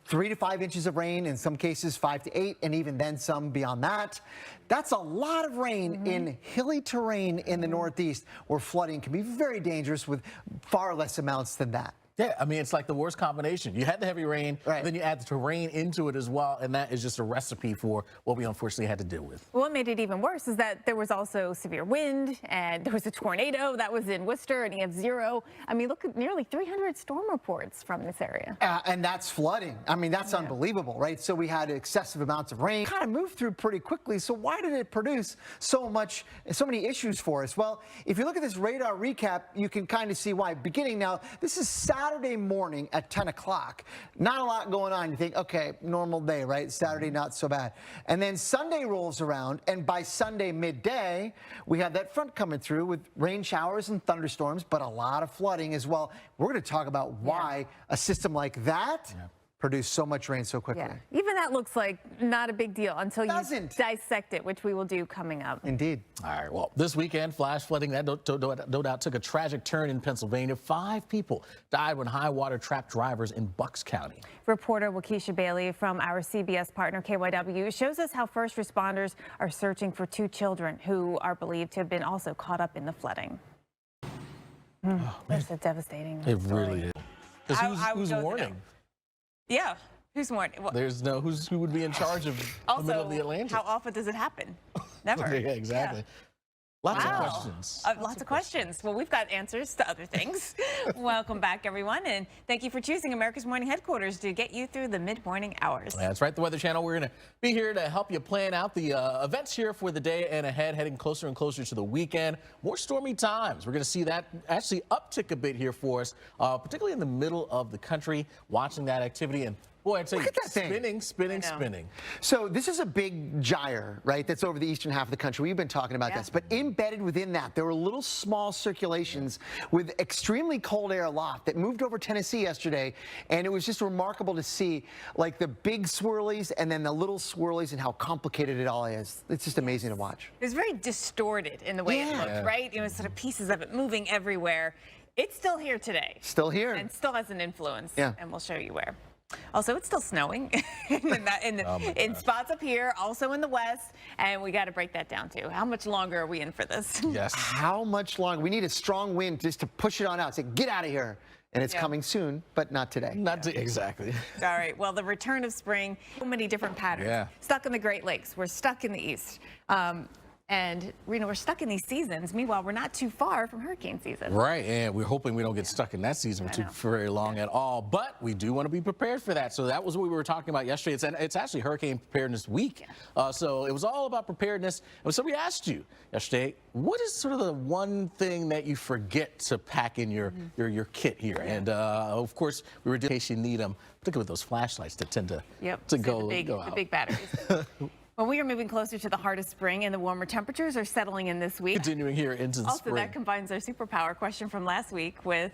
3 to 5 inches of rain, in some cases 5 to 8, and even then some beyond that. That's a lot of rain in hilly terrain in the Northeast, where flooding can be very dangerous with far less amounts than that. Yeah, I mean, it's like the worst combination. You had the heavy rain, then you add the terrain into it as well, and that is just a recipe for what we unfortunately had to deal with. What made it even worse is that there was also severe wind, and there was a tornado that was in Worcester, and you have 0. I mean, look at nearly 300 storm reports from this area. And that's flooding. I mean, that's unbelievable, right? So we had excessive amounts of rain, kind of moved through pretty quickly. So why did it produce so many issues for us? Well, if you look at this radar recap, you can kind of see why. Beginning now, this is Saturday morning at 10 o'clock. Not a lot going on. You think, okay, normal day, right? Saturday, not so bad. And then Sunday rolls around, and by Sunday midday, we have that front coming through with rain showers and thunderstorms, but a lot of flooding as well. We're going to talk about why a system like that produce so much rain so quickly. Yeah. Even that looks like not a big deal until you dissect it, which we will do coming up. Indeed. All right, well, this weekend, flash flooding, that no doubt took a tragic turn in Pennsylvania. 5 people died when high water trapped drivers in Bucks County. Reporter Waukesha Bailey from our CBS partner KYW shows us how first responders are searching for 2 children who are believed to have been also caught up in the flooding. That's a devastating It really is. Because who's warning? Yeah, who's warning? Well, There's no who would be in charge of the middle of the Atlantic. How often does it happen? Never. Yeah, exactly. Lots of questions. Lots of questions. Well, we've got answers to other things. Welcome back, everyone, and thank you for choosing America's Morning Headquarters to get you through the mid-morning hours. That's right, the Weather Channel. We're going to be here to help you plan out the events here for the day and ahead, heading closer and closer to the weekend. More stormy times. We're going to see that actually uptick a bit here for us, particularly in the middle of the country, watching that activity. And boy, I tell you, spinning. So this is a big gyre, right? That's over the eastern half of the country. We've been talking about this, but embedded within that, there were little small circulations with extremely cold air aloft that moved over Tennessee yesterday, and it was just remarkable to see, like, the big swirlies and then the little swirlies and how complicated it all is. It's just amazing to watch. It was very distorted in the way it looked, right? You know, sort of pieces of it moving everywhere. It's still here today. Still here. And still has an influence. Yeah. And we'll show you where. Also, it's still snowing in spots up here, also in the west, and we got to break that down too. How much longer are we in for this? Yes. How much longer? We need a strong wind just to push it on out. Say, get out of here. And it's coming soon, but not today. Exactly. All right. Well, the return of spring, so many different patterns. Yeah. Stuck in the Great Lakes. We're stuck in the East. And, we're stuck in these seasons. Meanwhile, we're not too far from hurricane season. Right, and we're hoping we don't get stuck in that season for very long at all. But we do want to be prepared for that. So that was what we were talking about yesterday. It's actually Hurricane Preparedness Week. So it was all about preparedness. And so we asked you yesterday, what is sort of the one thing that you forget to pack in your kit here? And of course, we were in case you need them, particularly with those flashlights that tend to go out. The big batteries. Well, we are moving closer to the heart of spring, and the warmer temperatures are settling in this week. Continuing here into the spring. Also, that combines our superpower question from last week with...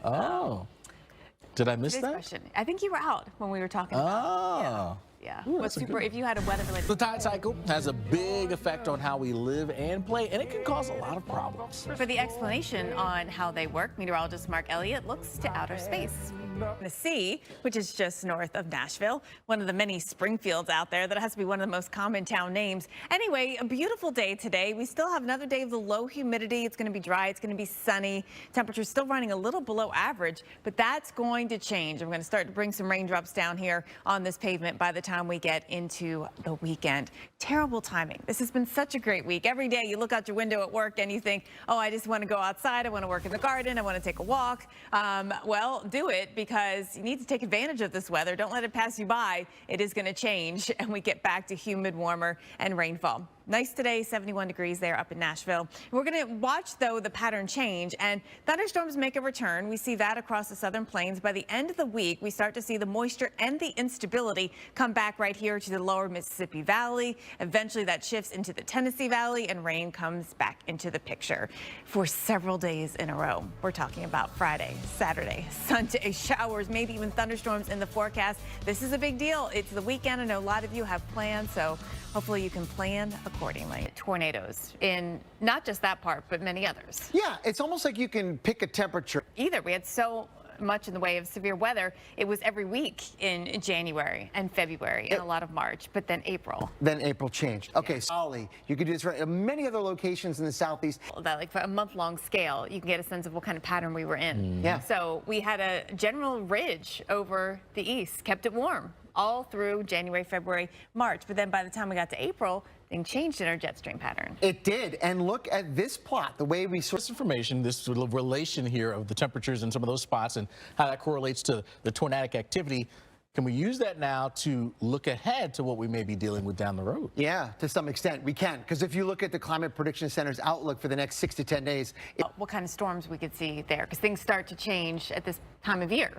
Did I miss that? Question. I think you were out when we were talking about Yeah. Ooh, What's super, if you had a weather-related... The tide cycle has a big effect on how we live and play, and it can cause a lot of problems. For the explanation on how they work, meteorologist Mark Elliott looks to outer space. The sea, which is just north of Nashville, one of the many Springfields out there. That has to be one of the most common town names. Anyway, a beautiful day today. We still have another day of the low humidity. It's going to be dry. It's going to be sunny. Temperatures still running a little below average, but that's going to change. I'm going to start to bring some raindrops down here on this pavement by the time we get into the weekend. Terrible timing. This has been such a great week. Every day you look out your window at work and you think, oh, I just want to go outside. I want to work in the garden. I want to take a walk. Well, do it, because you need to take advantage of this weather. Don't let it pass you by. It is going to change, and we get back to humid, warmer, and rainfall. Nice today, 71 degrees there up in Nashville. We're going to watch, though, the pattern change, and thunderstorms make a return. We see that across the southern plains. By the end of the week, we start to see the moisture and the instability come back right here to the lower Mississippi Valley. Eventually, that shifts into the Tennessee Valley, and rain comes back into the picture for several days in a row. We're talking about Friday, Saturday, Sunday, showers, maybe even thunderstorms in the forecast. This is a big deal. It's the weekend. I know a lot of you have plans, so hopefully you can plan accordingly. Tornadoes in not just that part, but many others. Yeah, it's almost like you can pick a temperature. We had so much in the way of severe weather. It was every week in January and February and a lot of March, but then April. Then April changed. Okay, Ollie, you could do this for many other locations in the southeast. That, like, for a month-long scale, you can get a sense of what kind of pattern we were in. Yeah. So we had a general ridge over the east, kept it warm all through January, February, March. But then by the time we got to April, things changed in our jet stream pattern. It did. And look at this plot, the way we saw this information, this relation here of the temperatures in some of those spots and how that correlates to the tornadic activity. Can we use that now to look ahead to what we may be dealing with down the road? Yeah, to some extent we can. Because if you look at the Climate Prediction Center's outlook for the next 6 to 10 days. What kind of storms we could see there, because things start to change at this time of year.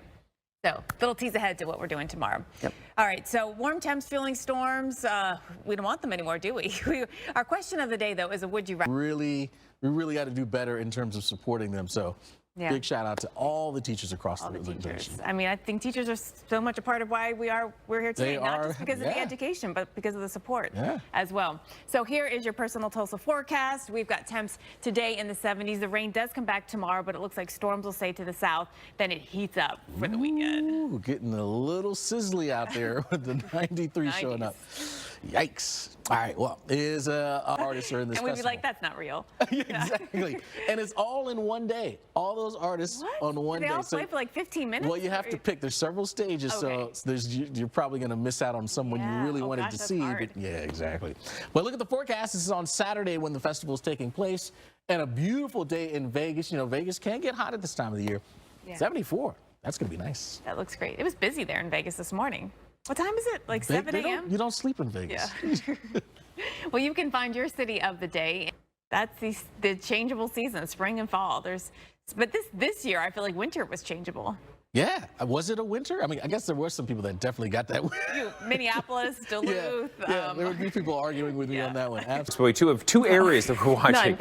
So, little tease ahead to what we're doing tomorrow. Yep. All right, so warm temps fueling storms, we don't want them anymore, do we? Our question of the day, though, is a would you rather. We really got to do better in terms of supporting them. So big shout out to all the teachers across the nation. I mean, I think teachers are so much a part of why we're here today, not just because of the education, but because of the support as well. So here is your personal Tulsa forecast. We've got temps today in the 70s. The rain does come back tomorrow, but it looks like storms will stay to the south. Then it heats up for the weekend. Ooh, getting a little sizzly out there with the 93 showing up. Yikes. All right, well, is artists are in this and we'd be festival. like, that's not real. Exactly. And it's all in one day. All those artists on one day. They all play for like 15 minutes? Well, you have to pick. There's several stages, so you're probably going to miss out on someone you really wanted to see. But yeah, exactly. But look at the forecast. This is on Saturday when the festival is taking place. And a beautiful day in Vegas. You know, Vegas can get hot at this time of the year. 74. That's going to be nice. That looks great. It was busy there in Vegas this morning. What time is it? Like 7 a.m.? You don't sleep in Vegas. Yeah. Well, you can find your city of the day. That's the changeable season, spring and fall. But this year, I feel like winter was changeable. Yeah. Was it a winter? I mean, I guess there were some people that definitely got that. Minneapolis, Duluth. Yeah, there would be people arguing with me on that one. Absolutely. Two areas that we're watching.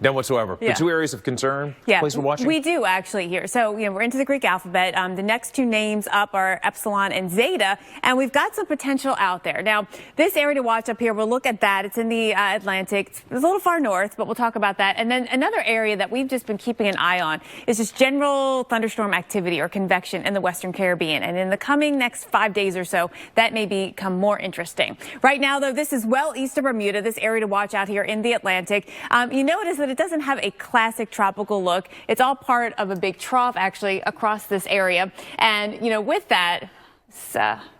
None whatsoever. Yeah. But 2 areas of concern. Place we're watching. We do actually here. So, we're into the Greek alphabet. The next 2 names up are Epsilon and Zeta, and we've got some potential out there. Now, this area to watch up here, we'll look at that. It's in the Atlantic. It's a little far north, but we'll talk about that. And then another area that we've just been keeping an eye on is just general thunderstorm activity or convective convection in the Western Caribbean. And in the coming next 5 days or so, that may become more interesting. Right now, though, this is well east of Bermuda, this area to watch out here in the Atlantic. You notice that it doesn't have a classic tropical look. It's all part of a big trough, actually, across this area. And, with that,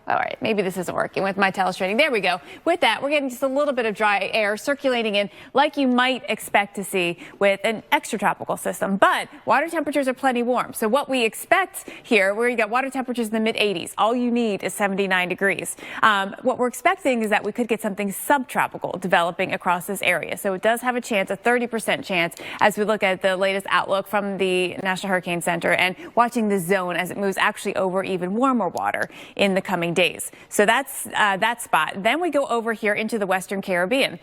all right, maybe this isn't working with my telestrating. There we go. With that, we're getting just a little bit of dry air circulating in like you might expect to see with an extratropical system. But water temperatures are plenty warm. So what we expect here, where you got water temperatures in the mid-80s, all you need is 79 degrees. What we're expecting is that we could get something subtropical developing across this area. So it does have a chance, a 30% chance, as we look at the latest outlook from the National Hurricane Center and watching the zone as it moves actually over even warmer water in the coming days. So that's that spot. Then we go over here into the Western Caribbean.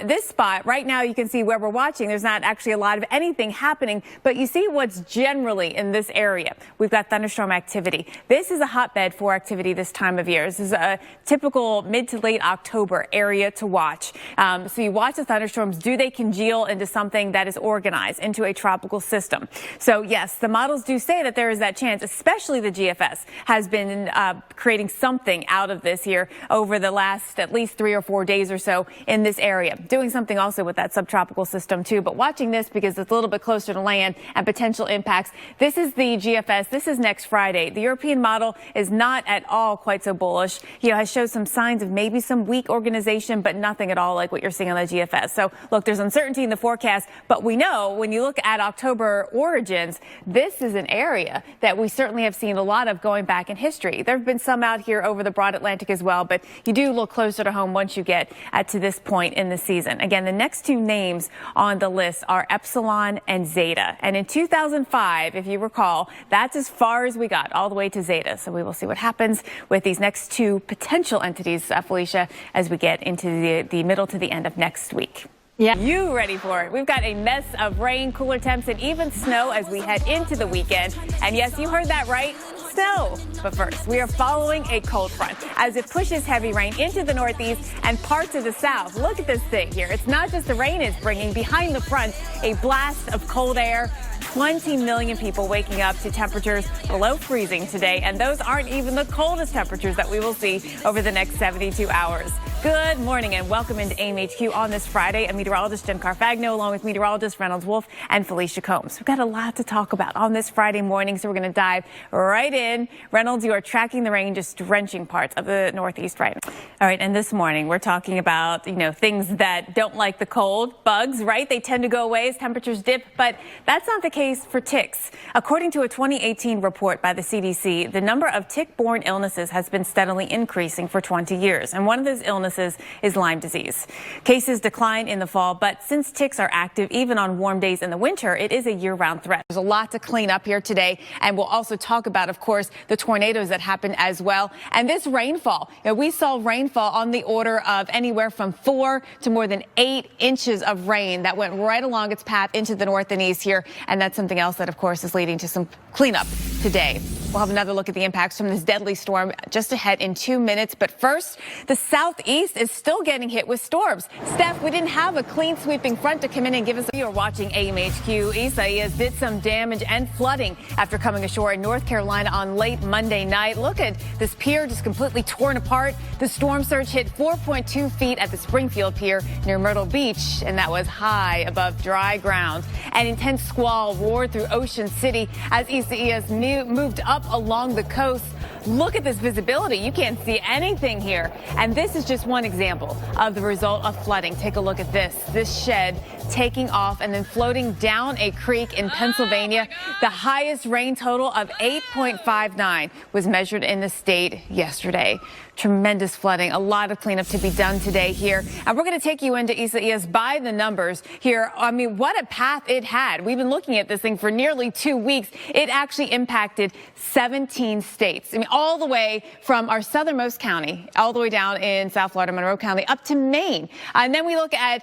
This spot right now, you can see where we're watching. There's not actually a lot of anything happening, but you see what's generally in this area. We've got thunderstorm activity. This is a hotbed for activity this time of year. This is a typical mid to late October area to watch. So you watch the thunderstorms. Do they congeal into something that is organized into a tropical system? So yes, the models do say that there is that chance, especially the GFS has been creating something out of this here over the last at least 3 or 4 days or so in this area. Doing something also with that subtropical system too, but watching this because it's a little bit closer to land and potential impacts. This is the GFS. This is next Friday. The European model is not at all quite so bullish. Has showed some signs of maybe some weak organization, but nothing at all like what you're seeing on the GFS. So look, there's uncertainty in the forecast, but we know when you look at October origins, this is an area that we certainly have seen a lot of going back in history. There have been some out here over the broad Atlantic as well, but you do look closer to home once you get to this point in the season. Again, the next two names on the list are Epsilon and Zeta. And in 2005, if you recall, that's as far as we got, all the way to Zeta. So we will see what happens with these next two potential entities, Felicia, as we get into the middle to the end of next week. Yeah. You ready for it? We've got a mess of rain, cooler temps, and even snow as we head into the weekend. And yes, you heard that right. Snow. But first, we are following a cold front as it pushes heavy rain into the northeast and parts of the south. Look at this thing here. It's not just the rain it's bringing. Behind the front, a blast of cold air. 20 million people waking up to temperatures below freezing today, and those aren't even the coldest temperatures that we will see over the next 72 hours. Good morning and welcome into AMHQ on this Friday. I'm meteorologist Jen Carfagno along with meteorologist Reynolds Wolf and Felicia Combs. We've got a lot to talk about on this Friday morning, so we're going to dive right in. Reynolds, you are tracking the rain, just drenching parts of the northeast right now. All right, and this morning we're talking about, things that don't like the cold. Bugs, right? They tend to go away as temperatures dip, but that's not the case for ticks. According to a 2018 report by the CDC, the number of tick-borne illnesses has been steadily increasing for 20 years, and one of those illnesses is Lyme disease. Cases decline in the fall, but since ticks are active even on warm days in the winter, it is a year-round threat. There's a lot to clean up here today, and we'll also talk about, of course, the tornadoes that happened as well. And this rainfall, we saw rainfall on the order of anywhere from 4 to more than 8 inches of rain that went right along its path into the north and east here, and that's something else that, of course, is leading to some cleanup today. We'll have another look at the impacts from this deadly storm just ahead in 2 minutes. But first, the southeast is still getting hit with storms. Steph, we didn't have a clean sweeping front to come in and give us. You're watching AMHQ. Isaias did some damage and flooding after coming ashore in North Carolina on late Monday night. Look at this pier just completely torn apart. The storm surge hit 4.2 feet at the Springfield Pier near Myrtle Beach, and that was high above dry ground. An intense squall roared through Ocean City as Isaias moved up along the coast. Look at this visibility. You can't see anything here. And this is just one example of the result of flooding. Take a look at this. This shed taking off and then floating down a creek in Pennsylvania. The highest rain total of 8.59 was measured in the state yesterday. Tremendous flooding. A lot of cleanup to be done today here. And we're going to take you into Isaias by the numbers here. I mean, what a path it had. We've been looking at this thing for nearly 2 weeks. It actually impacted 17 states. I mean, all the way from our southernmost county, all the way down in South Florida, Monroe County, up to Maine. And then we look at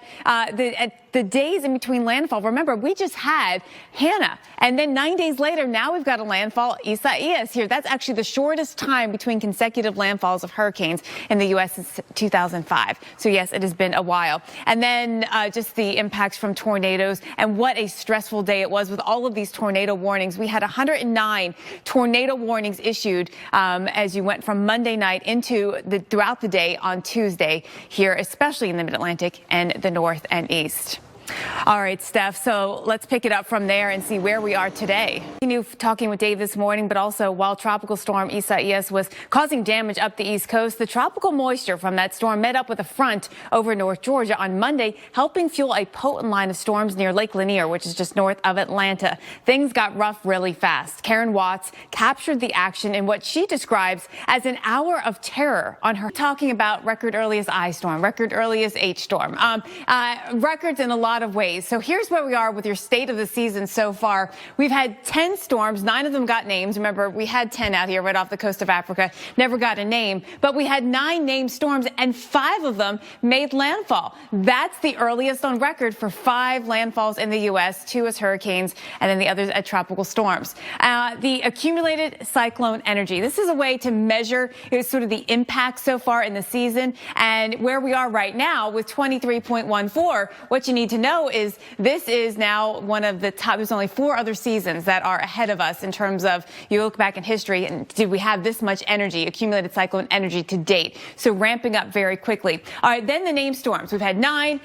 the days in between landfall. Remember, we just had Hannah, and then 9 days later, now we've got a landfall, Isaias here. That's actually the shortest time between consecutive landfalls of hurricanes in the U.S. since 2005. So yes, it has been a while. And then just the impacts from tornadoes, and what a stressful day it was with all of these tornado warnings. We had 109 tornado warnings issued as you went from Monday night into throughout the day on Tuesday here, especially in the Mid-Atlantic and the North and East. All right, Steph, so let's pick it up from there and see where we are today. Continue talking with Dave this morning, but also while Tropical Storm Isaias was causing damage up the East Coast, the tropical moisture from that storm met up with a front over North Georgia on Monday, helping fuel a potent line of storms near Lake Lanier, which is just north of Atlanta. Things got rough really fast. Karen Watts captured the action in what she describes as an hour of terror on her. Talking about record earliest I storm, record earliest H storm, records in a lot of ways. So here's where we are with your state of the season so far. We've had 10 storms. 9 of them got names. Remember, we had 10 out here right off the coast of Africa. Never got a name. But we had 9 named storms, and 5 of them made landfall. That's the earliest on record for 5 landfalls in the U.S., 2 as hurricanes, and then the others as tropical storms. The accumulated cyclone energy. This is a way to measure sort of the impact so far in the season. And where we are right now with 23.14, what you need to know is this is now one of the top. There's only 4 other seasons that are ahead of us in terms of, you look back in history, and did we have this much energy, accumulated cyclone energy to date? So ramping up very quickly. All right, then the named storms. We've had 9,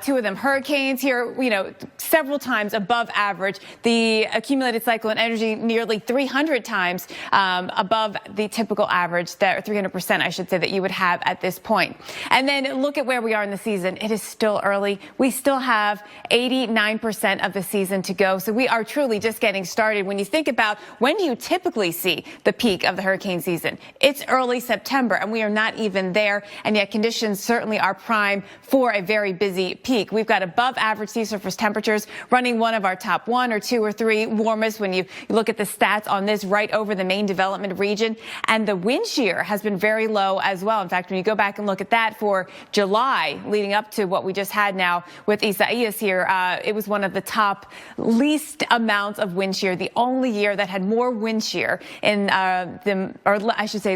2 of them hurricanes here, several times above average. The accumulated cyclone energy nearly 300 times above the typical average, that 300%, I should say, that you would have at this point. And then look at where we are in the season. It is still early. We still have 89% of the season to go. So we are truly just getting started. When you think about when do you typically see the peak of the hurricane season, it's early September, and we are not even there. And yet conditions certainly are prime for a very busy peak. We've got above average sea surface temperatures running one of our top 1 or 2 or 3 warmest when you look at the stats on this right over the main development region. And the wind shear has been very low as well. In fact, when you go back and look at that for July leading up to what we just had now with Isaias here, it was one of the top least amounts of wind shear. The only year that had more wind shear in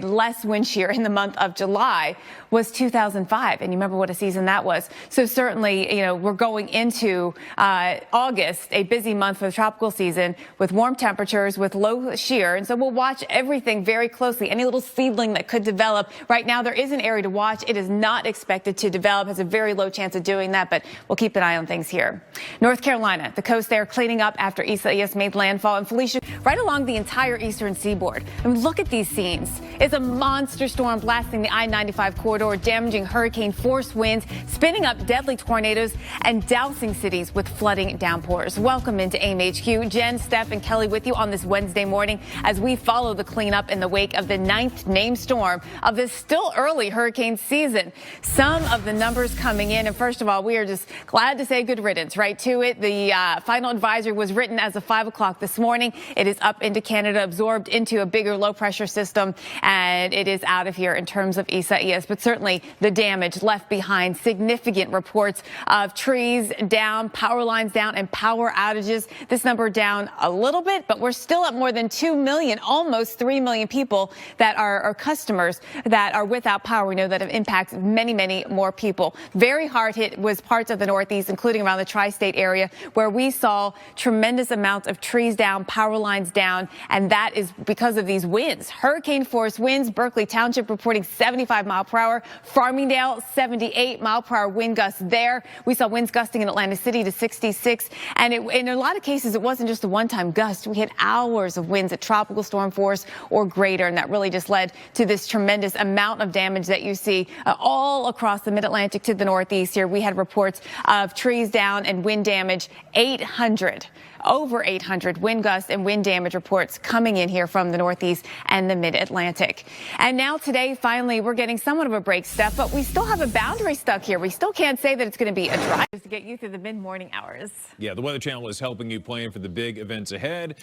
less wind shear in the month of July was 2005. And you remember what a season that was. So certainly, we're going into August, a busy month for the tropical season with warm temperatures, with low shear. And so we'll watch everything very closely. Any little seedling that could develop. Right now, there is an area to watch. It is not expected to develop, has a very low chance of doing that, but we'll keep an eye on things here. North Carolina, the coast there cleaning up after Isaias made landfall, and Felicia right along the entire eastern seaboard. I mean, look at these scenes. It's a monster storm blasting the I-95 corridor, damaging hurricane force winds, spinning up deadly tornadoes, and dousing cities with flooding downpours. Welcome into AIM HQ. Jen, Steph, and Kelly with you on this Wednesday morning as we follow the cleanup in the wake of the 9th named storm of this still early hurricane season. Some of the numbers coming in, and first of all, we are just glad to say good riddance right to it. The final advisory was written as of 5 o'clock this morning. It is up into Canada, absorbed into a bigger low pressure system, and it is out of here in terms of Isaias. But certainly the damage left behind, significant reports of trees down, power lines down, and power outages. This number down a little bit, but we're still at more than 2 million, almost 3 million people that are customers that are without power. We know that it impacts many, many more people. Very hard hit was parts of the Northeast, including around the tri-state area, where we saw tremendous amounts of trees down, power lines down, and that is because of these winds. Hurricane force winds. Berkeley Township reporting 75 mile per hour. Farmingdale, 78 mile per hour wind gusts there. We saw winds gusting in Atlantic City to 66. And in a lot of cases, it wasn't just a one-time gust. We had hours of winds at tropical storm force or greater, and that really just led to this tremendous amount of damage that you see all across the Mid-Atlantic to the Northeast here. We had reports of trees down and wind damage. 800 over 800 wind gusts and wind damage reports coming in here from the Northeast and the Mid-Atlantic. And now today, finally, we're getting somewhat of a break, Steph, but we still have a boundary stuck here. We still can't say that it's going to be a dry to get you through the mid-morning hours. Yeah, the Weather Channel is helping you plan for the big events ahead.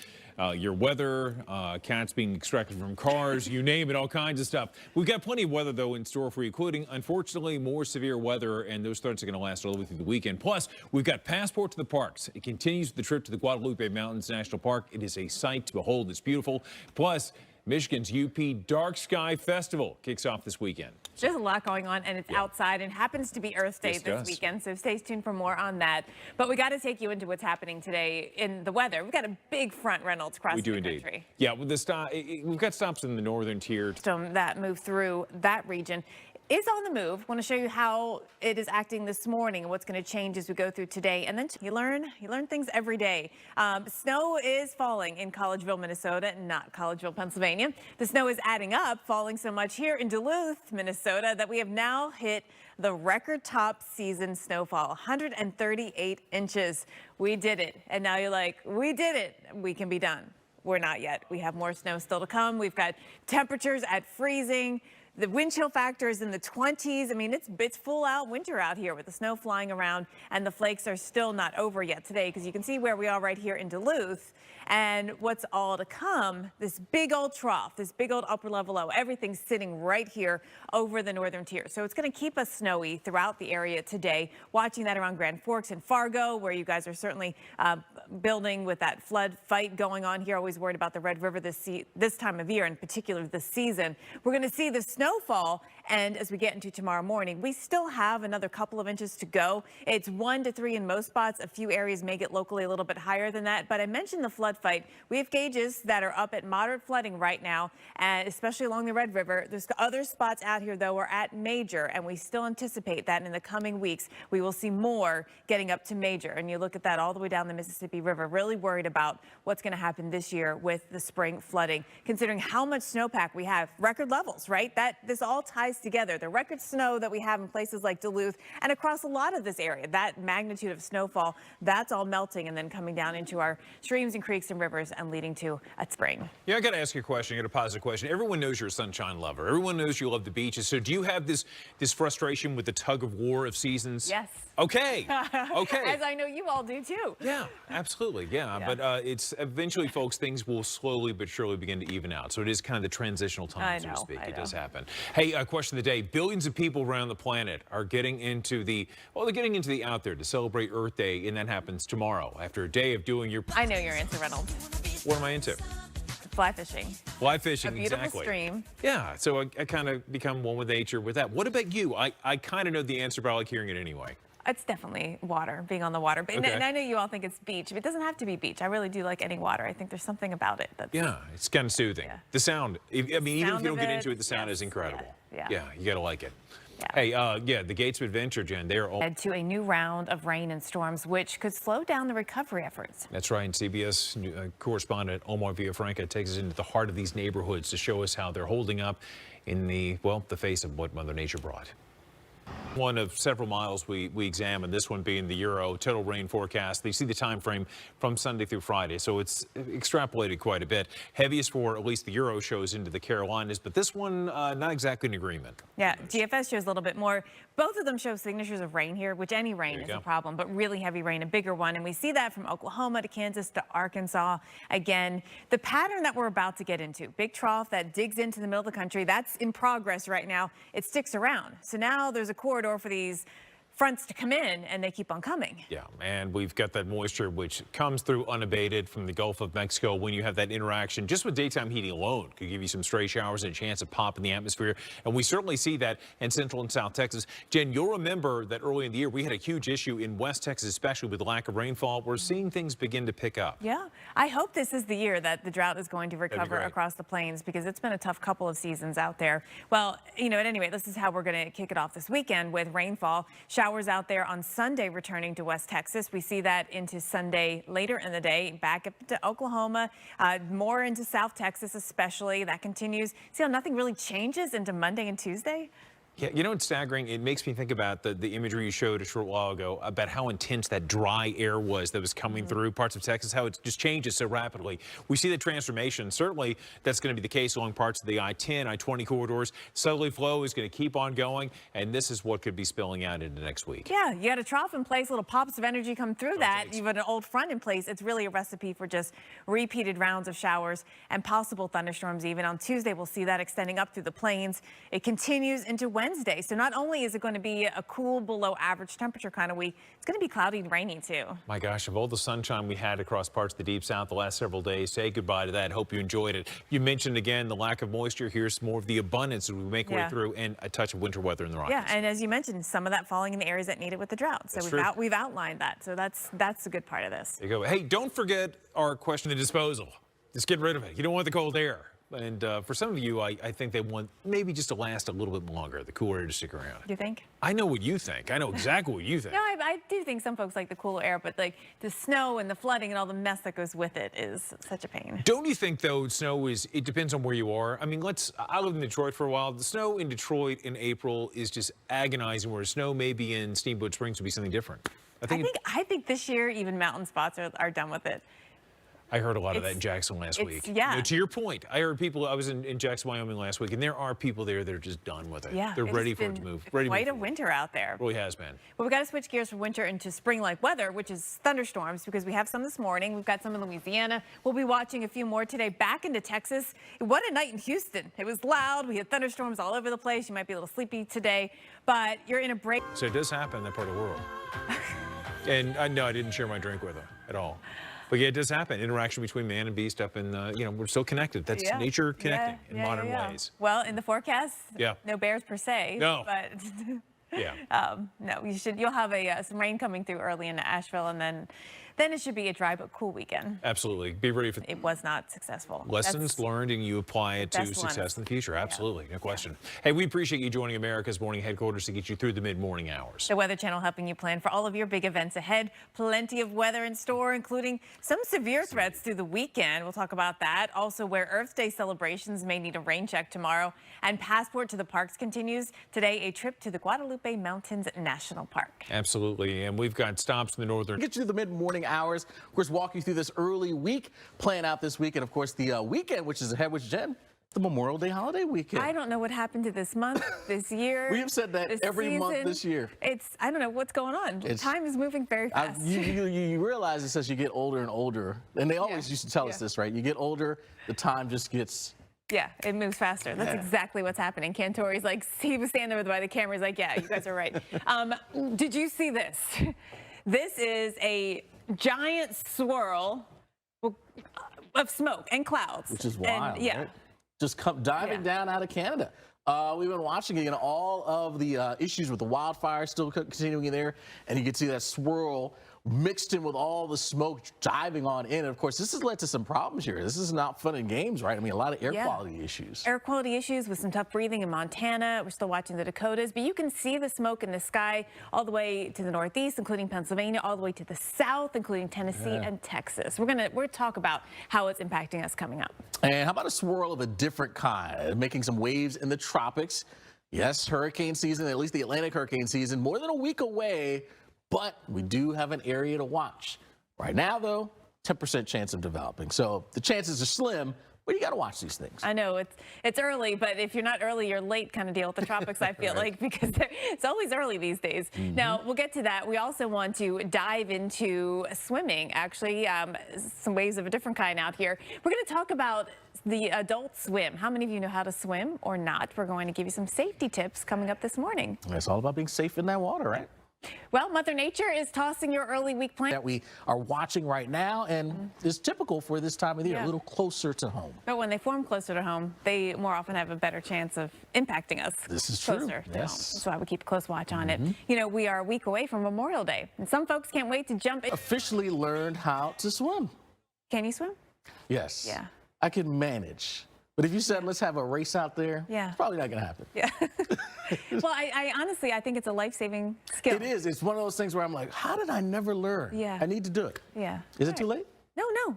Your weather, cats being extracted from cars, you name it, all kinds of stuff. We've got plenty of weather, though, in store for you, including, unfortunately, more severe weather, and those threats are going to last all the way through the weekend. Plus, we've got Passport to the Parks. It continues the trip to the Guadalupe Mountains National Park. It is a sight to behold. It's beautiful. Plus, Michigan's UP Dark Sky Festival kicks off this weekend. There's a lot going on, and it's outside, and happens to be Earth Day this weekend, so stay tuned for more on that. But we got to take you into what's happening today in the weather. We've got a big front, Reynolds, across the country. Yeah, with the we've got stops in the northern tier. That move through that region is on the move. I want to show you how it is acting this morning and what's going to change as we go through today. And then you learn things every day. Snow is falling in Collegeville, Minnesota, not Collegeville, Pennsylvania. The snow is adding up, falling so much here in Duluth, Minnesota, that we have now hit the record top season snowfall, 138 inches. We did it. And now you're like, we did it. We can be done. We're not yet. We have more snow still to come. We've got temperatures at freezing. The wind chill factor is in the 20s. I mean, it's full out winter out here with the snow flying around, and the flakes are still not over yet today, because you can see where we are right here in Duluth. And what's all to come, this big old trough, this big old upper level low, everything's sitting right here over the northern tier. So it's going to keep us snowy throughout the area today. Watching that around Grand Forks and Fargo, where you guys are certainly building with that flood fight going on here. Always worried about the Red River this time of year, in particular this season. We're going to see the snowfall, and as we get into tomorrow morning, we still have another couple of inches to go. It's 1 to 3 in most spots. A few areas may get locally a little bit higher than that, but I mentioned the flood fight. We have gauges that are up at moderate flooding right now, and especially along the Red River. There's other spots out here, though, are at major, and we still anticipate that in the coming weeks we will see more getting up to major. And you look at that all the way down the Mississippi River. Really worried about what's going to happen this year with the spring flooding, considering how much snowpack we have. Record levels, right? This all ties together. The record snow that we have in places like Duluth and across a lot of this area, that magnitude of snowfall, that's all melting and then coming down into our streams and creeks and rivers and leading to a spring. Yeah, I got to ask you a question. I got a positive question. Everyone knows you're a sunshine lover. Everyone knows you love the beaches. So do you have this frustration with the tug of war of seasons? Yes. Okay. Okay. As I know you all do too. Yeah, absolutely. Yeah. But it's eventually, folks, things will slowly but surely begin to even out. So it is kind of the transitional time, so to speak. It does happen. Hey, question of the day. Billions of people around the planet are getting into the out there to celebrate Earth Day, and that happens tomorrow after a day of doing your... I know your answer, Reynolds. What am I into? Fly fishing. Fly fishing, a beautiful exactly. Stream. Yeah, so I kind of become one with nature with that. What about you? I kind of know the answer, but I like hearing it anyway. It's definitely water, being on the water. Okay. And I know you all think it's beach, but it doesn't have to be beach. I really do like any water. I think there's something about it that's... Yeah, it's kind of soothing. Yeah. The sound, even if you don't get into it, the sound yes, is incredible. Yeah. You got to like it. Yeah. Hey, the Gates of Adventure, Jen, they're all... Led to a new round of rain and storms, which could slow down the recovery efforts. That's right. And CBS correspondent Omar Villafranca takes us into the heart of these neighborhoods to show us how they're holding up in the face of what Mother Nature brought. One of several miles we examined, this one being the Euro total rain forecast. You see the time frame from Sunday through Friday, so it's extrapolated quite a bit. Heaviest for at least the Euro shows into the Carolinas, but this one not exactly in agreement. Yeah, GFS shows a little bit more. Both of them show signatures of rain here, which any rain is a problem, but really heavy rain, a bigger one. And we see that from Oklahoma to Kansas to Arkansas. Again, the pattern that we're about to get into, big trough that digs into the middle of the country, that's in progress right now. It sticks around. So now there's a corridor for these fronts to come in, and they keep on coming. Yeah, and we've got that moisture which comes through unabated from the Gulf of Mexico. When you have that interaction, just with daytime heating alone, could give you some stray showers and a chance of pop in the atmosphere. And we certainly see that in Central and South Texas. Jen, you'll remember that early in the year, we had a huge issue in West Texas, especially with lack of rainfall. We're seeing things begin to pick up. Yeah, I hope this is the year that the drought is going to recover across the plains, because it's been a tough couple of seasons out there. Well, at any rate, this is how we're going to kick it off this weekend with rainfall. Showers out there on Sunday returning to West Texas. We see that into Sunday later in the day, back up to Oklahoma, more into South Texas especially. That continues. See how nothing really changes into Monday and Tuesday? Yeah, you know what's staggering? It makes me think about the imagery you showed a short while ago about how intense that dry air was that was coming through parts of Texas, how it just changes so rapidly. We see the transformation. Certainly, that's going to be the case along parts of the I-10, I-20 corridors. Southerly flow is going to keep on going, and this is what could be spilling out into next week. Yeah, you got a trough in place, little pops of energy come through that. You've got an old front in place. It's really a recipe for just repeated rounds of showers and possible thunderstorms even. On Tuesday, we'll see that extending up through the plains. It continues into Wednesday. So not only is it going to be a cool below average temperature kind of week, it's going to be cloudy and rainy too. My gosh, of all the sunshine we had across parts of the deep south the last several days, say goodbye to that. Hope you enjoyed it. You mentioned again the lack of moisture. Here's more of the abundance as we make our way through, and a touch of winter weather in the Rockies. Yeah, and as you mentioned, some of that falling in the areas that need it with the drought. So we've outlined that. So that's a good part of this. There you go. Hey, don't forget our question of disposal. Just get rid of it. You don't want the cold air. And for some of you, I think they want maybe just to last a little bit longer, the cooler air to stick around. Do you think? I know what you think. I know exactly what you think. No, I do think some folks like the cooler air, but like the snow and the flooding and all the mess that goes with it is such a pain. Don't you think, though, snow it depends on where you are. I mean, I lived in Detroit for a while. The snow in Detroit in April is just agonizing, where snow maybe in Steamboat Springs would be something different. I think this year even mountain spots are done with it. I heard a lot of that in Jackson last week. Yeah. You know, to your point, I heard people, I was in Jackson, Wyoming last week, and there are people there that are just done with it. Yeah. They're ready for it to move. Quite a winter out there. It really has been. Well, we've got to switch gears from winter into spring-like weather, which is thunderstorms, because we have some this morning. We've got some in Louisiana. We'll be watching a few more today. Back into Texas. What a night in Houston. It was loud. We had thunderstorms all over the place. You might be a little sleepy today, but you're in a break. So it does happen in that part of the world. And no, I didn't share my drink with her at all. But yeah, it does happen. Interaction between man and beast up in, we're still connected. That's nature connecting in modern ways. Well, in the forecast, no bears per se. No. But no, you'll have some rain coming through early in Asheville, and then it should be a dry but cool weekend. Absolutely. Be ready for it. Was not successful. Lessons learned, and you apply it to success in the future. Absolutely. No question. Hey, we appreciate you joining America's Morning Headquarters to get you through the mid-morning hours. The Weather Channel helping you plan for all of your big events ahead. Plenty of weather in store, including some severe threats through the weekend. We'll talk about that. Also, where Earth Day celebrations may need a rain check tomorrow. And Passport to the Parks continues. Today, a trip to the Guadalupe Mountains National Park. Absolutely. And we've got stops in the northern. Get you to the mid-morning hours. Of course, walk you through this early week, playing out this week, and of course the weekend, which is ahead, which Jen, the Memorial Day holiday weekend. I don't know what happened to this month, this year. We have said that every month this year. I don't know what's going on. Time is moving very fast. You realize this as you get older and older, and they always used to tell us this, right? You get older, the time just gets. Yeah, it moves faster. That's exactly what's happening. Cantori's like, he was standing over by the camera. He's like, yeah, you guys are right. Did you see this? This is a giant swirl of smoke and clouds. Which is wild, and, right? Just come diving down out of Canada. We've been watching again all of the issues with the wildfires still continuing in there, and you can see that swirl mixed in with all the smoke diving on in. And of course, this has led to some problems here. This is not fun and games, right? I mean, a lot of air quality issues. Air quality issues with some tough breathing in Montana. We're still watching the Dakotas, but you can see the smoke in the sky all the way to the northeast, including Pennsylvania, all the way to the south, including Tennessee and Texas. We're gonna talk about how it's impacting us coming up. And how about a swirl of a different kind, making some waves in the tropics? Yes, hurricane season, at least the Atlantic hurricane season, more than a week away. But we do have an area to watch. Right now, though, 10% chance of developing. So the chances are slim, but you got to watch these things. I know it's early, but if you're not early, you're late kind of deal with the tropics, I feel like, because it's always early these days. Now, we'll get to that. We also want to dive into swimming, actually, some waves of a different kind out here. We're going to talk about the adult swim. How many of you know how to swim or not? We're going to give you some safety tips coming up this morning. It's all about being safe in that water, right? Well, Mother Nature is tossing your early week plan that we are watching right now, and is typical for this time of the year, a little closer to home. But when they form closer to home, they more often have a better chance of impacting us. This is closer true. to home. That's why we keep a close watch on it. You know, we are a week away from Memorial Day, and some folks can't wait to jump in. Officially learned how to swim. Can you swim? Yes. Yeah. I can manage. But if you said, let's have a race out there, it's probably not going to happen. Yeah. Well, I honestly, I think it's a life-saving skill. It is. It's one of those things where I'm like, how did I never learn? Yeah. I need to do it. Yeah. Is it too late? No, no,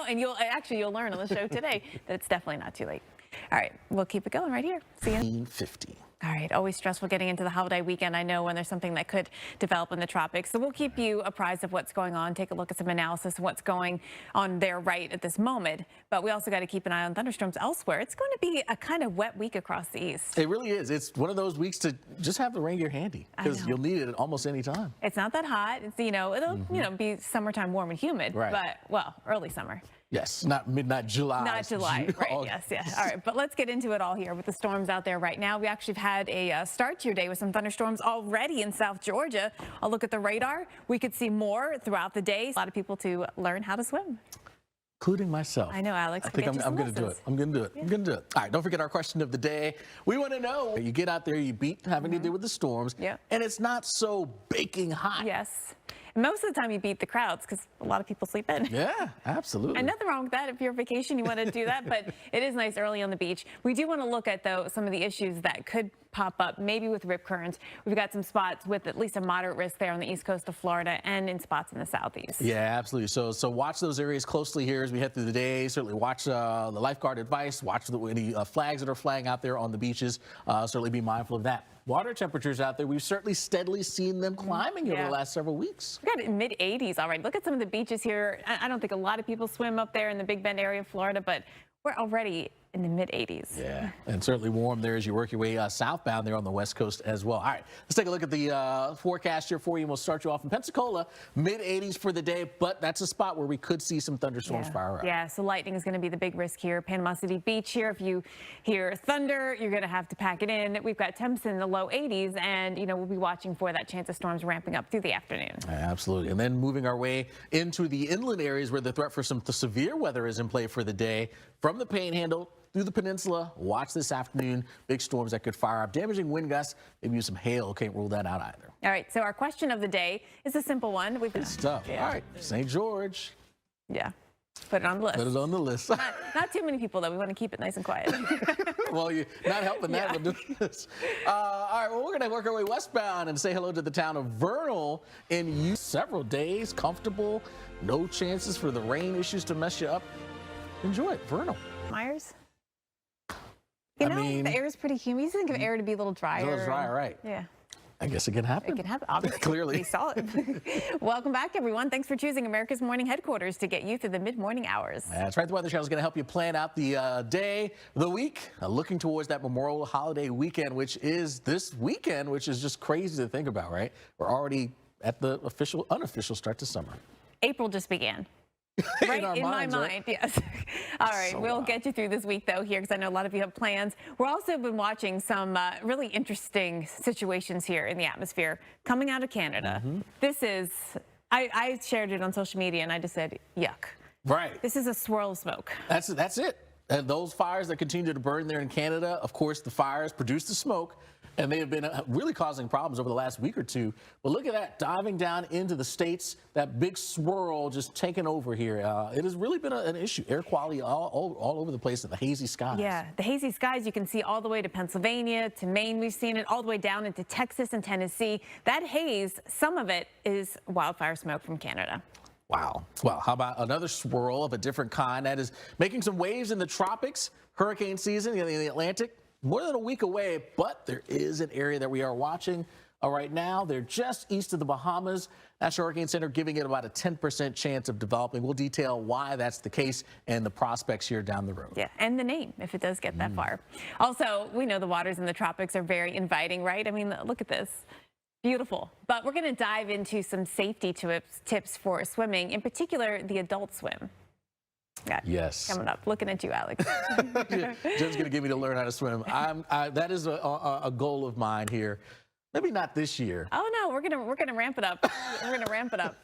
and you'll learn on the show today that it's definitely not too late. All right, we'll keep it going right here. See you. 50. All right, always stressful getting into the holiday weekend, I know, when there's something that could develop in the tropics. So we'll keep you apprised of what's going on, take a look at some analysis of what's going on there right at this moment. But we also got to keep an eye on thunderstorms elsewhere. It's going to be a kind of wet week across the east. It really is. It's one of those weeks to just have the rain gear handy because you'll need it at almost any time. It's not that hot. It's, it'll, be summertime warm and humid, right. But, well, early summer. Yes, not July. Not July, right, yes, yeah. All right, but let's get into it all here with the storms out there right now. We actually have had a start to your day with some thunderstorms already in South Georgia. I'll look at the radar. We could see more throughout the day. A lot of people to learn how to swim. Including myself. I know, Alex. I think I'm going to do it. I'm going to do it. Yeah. I'm going to do it. All right, don't forget our question of the day. We want to know, you get out there, you beat having to deal with the storms, and it's not so baking hot. Yes. And most of the time you beat the crowds because a lot of people sleep in. Yeah, absolutely. And nothing wrong with that. If you're on vacation, you want to do that, but it is nice early on the beach. We do want to look at, though, some of the issues that could pop up, maybe with rip currents. We've got some spots with at least a moderate risk there on the east coast of Florida and in spots in the southeast. Yeah, absolutely. So watch those areas closely here as we head through the day. Certainly watch the lifeguard advice. Watch any flags that are flying out there on the beaches. Certainly be mindful of that. Water temperatures out there, we've certainly steadily seen them climbing over the last several weeks. We've got it in mid-80s already. Look at some of the beaches here. I don't think a lot of people swim up there in the Big Bend area of Florida, but we're already in the mid-80s. Yeah, and certainly warm there as you work your way southbound there on the west coast as well. All right, let's take a look at the forecast here for you, and we'll start you off in Pensacola. Mid-80s for the day, but that's a spot where we could see some thunderstorms fire up. Yeah, so lightning is going to be the big risk here. Panama City Beach here, if you hear thunder, you're going to have to pack it in. We've got temps in the low 80s, and, we'll be watching for that chance of storms ramping up through the afternoon. Absolutely. And then moving our way into the inland areas where the threat for some severe weather is in play for the day. From the Panhandle through the peninsula, watch this afternoon. Big storms that could fire up, damaging wind gusts, maybe some hail. Can't rule that out either. All right, so our question of the day is a simple one. Good stuff. Yeah. All right, St. George. Yeah, put it on the list. Put it on the list. Not too many people, though. We want to keep it nice and quiet. Well, you're not helping that with doing this. All right, well, we're going to work our way westbound and say hello to the town of Vernal in several days. Comfortable, no chances for the rain issues to mess you up. Enjoy it, Vernal. Myers? The air is pretty humid. You think of air to be a little drier. A little drier, right. Yeah. I guess it can happen. It can happen, obviously. Clearly. We saw it. Welcome back, everyone. Thanks for choosing America's Morning Headquarters to get you through the mid-morning hours. That's right. The Weather Channel is going to help you plan out the day, the week, looking towards that Memorial Holiday weekend, which is this weekend, which is just crazy to think about, right? We're already at the unofficial start to summer. April just began. Right in my mind, yes. All right, we'll get you through this week, though, here, because I know a lot of you have plans. We're also been watching some really interesting situations here in the atmosphere coming out of Canada. This is, I shared it on social media, and I just said, yuck. Right. This is a swirl of smoke. That's it. And those fires that continue to burn there in Canada, of course, the fires produce the smoke, and they have been really causing problems over the last week or two. But look at that, diving down into the States, that big swirl just taking over here. It has really been an issue. Air quality all over the place in the hazy skies. Yeah, the hazy skies you can see all the way to Pennsylvania, to Maine. We've seen it all the way down into Texas and Tennessee. That haze, some of it is wildfire smoke from Canada. Wow. Well, how about another swirl of a different kind that is making some waves in the tropics? Hurricane season in the Atlantic, more than a week away, but there is an area that we are watching right now. They're just east of the Bahamas. National Hurricane Center giving it about a 10% chance of developing. We'll detail why that's the case and the prospects here down the road. Yeah, and the name, if it does get that far. Also, we know the waters in the tropics are very inviting, right? I mean, look at this. Beautiful. But we're going to dive into some safety tips for swimming, in particular, the adult swim. Yes. Coming up. Looking at you, Alex. Jen's going to get me to learn how to swim. That is a goal of mine here. Maybe not this year. Oh no, we're gonna ramp it up. We're gonna ramp it up.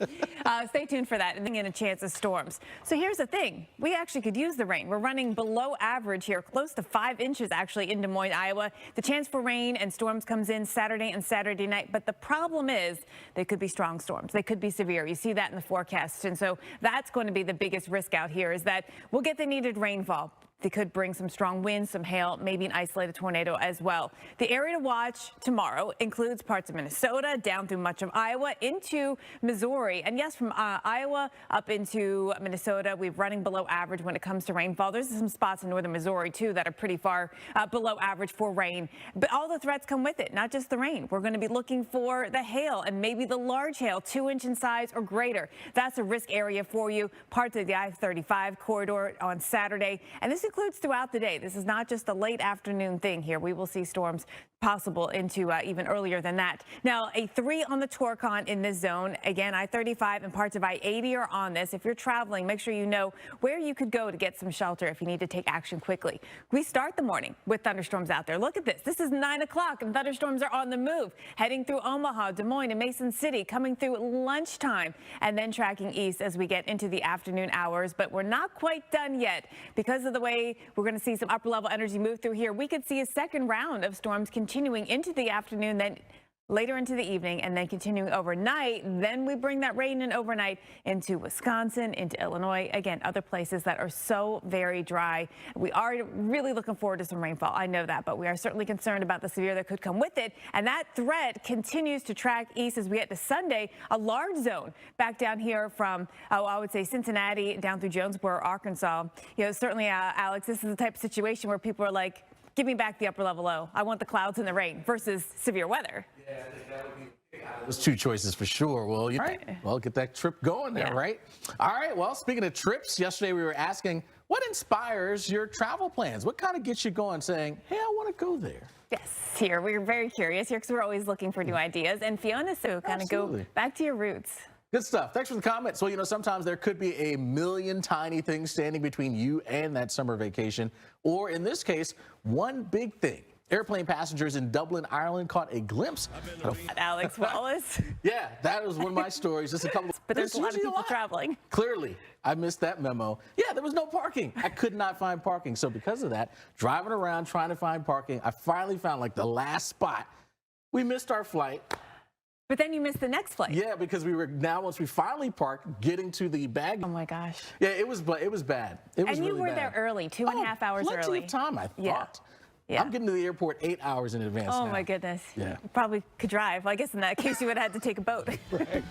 Stay tuned for that, and then a chance of storms. So here's the thing: we actually could use the rain. We're running below average here, close to 5 inches actually in Des Moines, Iowa. The chance for rain and storms comes in Saturday and Saturday night. But the problem is they could be strong storms. They could be severe. You see that in the forecast, and so that's going to be the biggest risk out here. Is that we'll get the needed rainfall. They could bring some strong winds, some hail, maybe an isolated tornado as well. The area to watch tomorrow includes parts of Minnesota, down through much of Iowa, into Missouri. And yes, from Iowa up into Minnesota, we're running below average when it comes to rainfall. There's some spots in northern Missouri, too, that are pretty far below average for rain. But all the threats come with it, not just the rain. We're going to be looking for the hail and maybe the large hail, 2-inch in size or greater. That's a risk area for you. Parts of the I-35 corridor on Saturday. And this includes throughout the day. This is not just a late afternoon thing here. We will see storms possible into even earlier than that. Now, a 3 on the Torcon in this zone. Again, I-35 and parts of I-80 are on this. If you're traveling, make sure you know where you could go to get some shelter if you need to take action quickly. We start the morning with thunderstorms out there. Look at this. This is 9 o'clock and thunderstorms are on the move, heading through Omaha, Des Moines, and Mason City, coming through lunchtime and then tracking east as we get into the afternoon hours. But we're not quite done yet because of the way we're going to see some upper level energy move through here. We could see a second round of storms continuing into the afternoon, then later into the evening, and then continuing overnight. Then we bring that rain in overnight into Wisconsin, into Illinois, again, other places that are so very dry. We are really looking forward to some rainfall. I know that, but we are certainly concerned about the severe that could come with it. And that threat continues to track east as we get to Sunday. A large zone back down here from, I would say Cincinnati down through Jonesboro, Arkansas. You know, certainly, Alex, this is the type of situation where people are like, give me back the upper level low. I want the clouds and the rain versus severe weather. Yeah, I think that would be those 2 choices for sure. Well, well, get that trip going there, right? All right. Well, speaking of trips, yesterday we were asking what inspires your travel plans? What kind of gets you going saying, hey, I want to go there? Yes, here. We're very curious here because we're always looking for new ideas. And Fiona Sue, kind of go back to your roots. Good stuff. Thanks for the comments. So, you know, sometimes there could be a million tiny things standing between you and that summer vacation. Or in this case, one big thing. Airplane passengers in Dublin, Ireland caught a glimpse of Alex Wallace. Yeah, that was one of my stories. Just a couple. But there's a lot of people traveling. Clearly, I missed that memo. Yeah, there was no parking. I could not find parking. So because of that, driving around trying to find parking, I finally found like the last spot. We missed our flight. But then you missed the next flight. Yeah, because we were once we finally parked, getting to the bag. Oh my gosh. Yeah, it was bad. It was and you really were bad. There early, 2.5 hours plenty early. Of time, I thought. Yeah. I'm getting to the airport 8 hours in advance. Oh now. my goodness. Yeah. You probably could drive. Well, I guess in that case you would have had to take a boat. Right.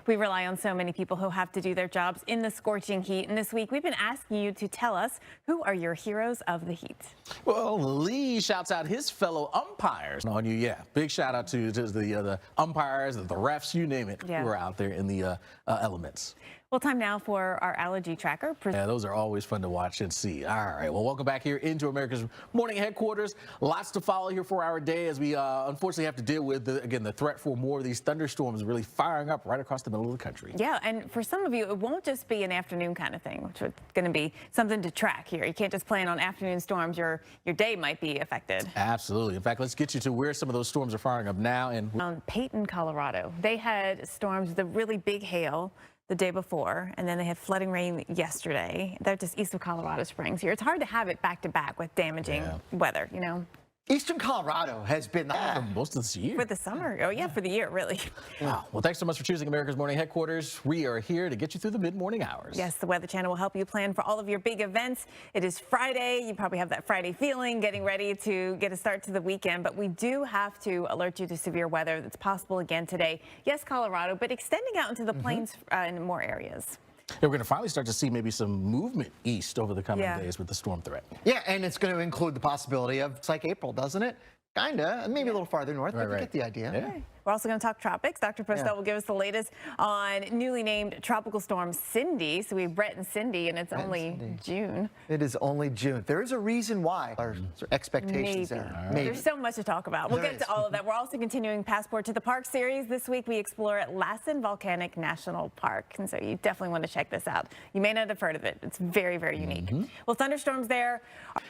We rely on so many people who have to do their jobs in the scorching heat. And this week, we've been asking you to tell us, who are your heroes of the heat? Well, Lee shouts out his fellow umpires on you. Yeah, big shout out to the umpires, the refs, you name it, who are out there in the elements. Well, time now for our allergy tracker. Yeah, those are always fun to watch and see. All right, well, welcome back here into America's Morning Headquarters. Lots to follow here for our day as we unfortunately have to deal with, the threat for more of these thunderstorms really firing up right across the middle of the country. Yeah, and for some of you, it won't just be an afternoon kind of thing, which is going to be something to track here. You can't just plan on afternoon storms. Your day might be affected. Absolutely. In fact, let's get you to where some of those storms are firing up now. And Peyton, Colorado, they had storms with a really big hail the day before, and then they had flooding rain yesterday. They're just east of Colorado Springs here. It's hard to have it back to back with damaging weather, you know. Eastern Colorado has been for most of this year. For the summer. Oh, yeah, for the year, really. Wow. Well, thanks so much for choosing America's Morning Headquarters. We are here to get you through the mid-morning hours. Yes, the Weather Channel will help you plan for all of your big events. It is Friday. You probably have that Friday feeling, getting ready to get a start to the weekend. But we do have to alert you to severe weather that's possible again today. Yes, Colorado, but extending out into the plains in more areas. Yeah, we're going to finally start to see maybe some movement east over the coming days with the storm threat. Yeah, and it's going to include the possibility of, it's like April, doesn't it? Kinda, maybe a little farther north, but you get the idea. Yeah. We're also going to talk tropics. Dr. Postel will give us the latest on newly named tropical storm Cindy. So we have Brett and Cindy, and it's only June. It is only June. There is a reason why. Our expectations there. Maybe. There's so much to talk about. We'll get to all of that. We're also continuing Passport to the Park series. This week we explore Lassen Volcanic National Park. And so you definitely want to check this out. You may not have heard of it. It's very, very unique. Well, thunderstorms there.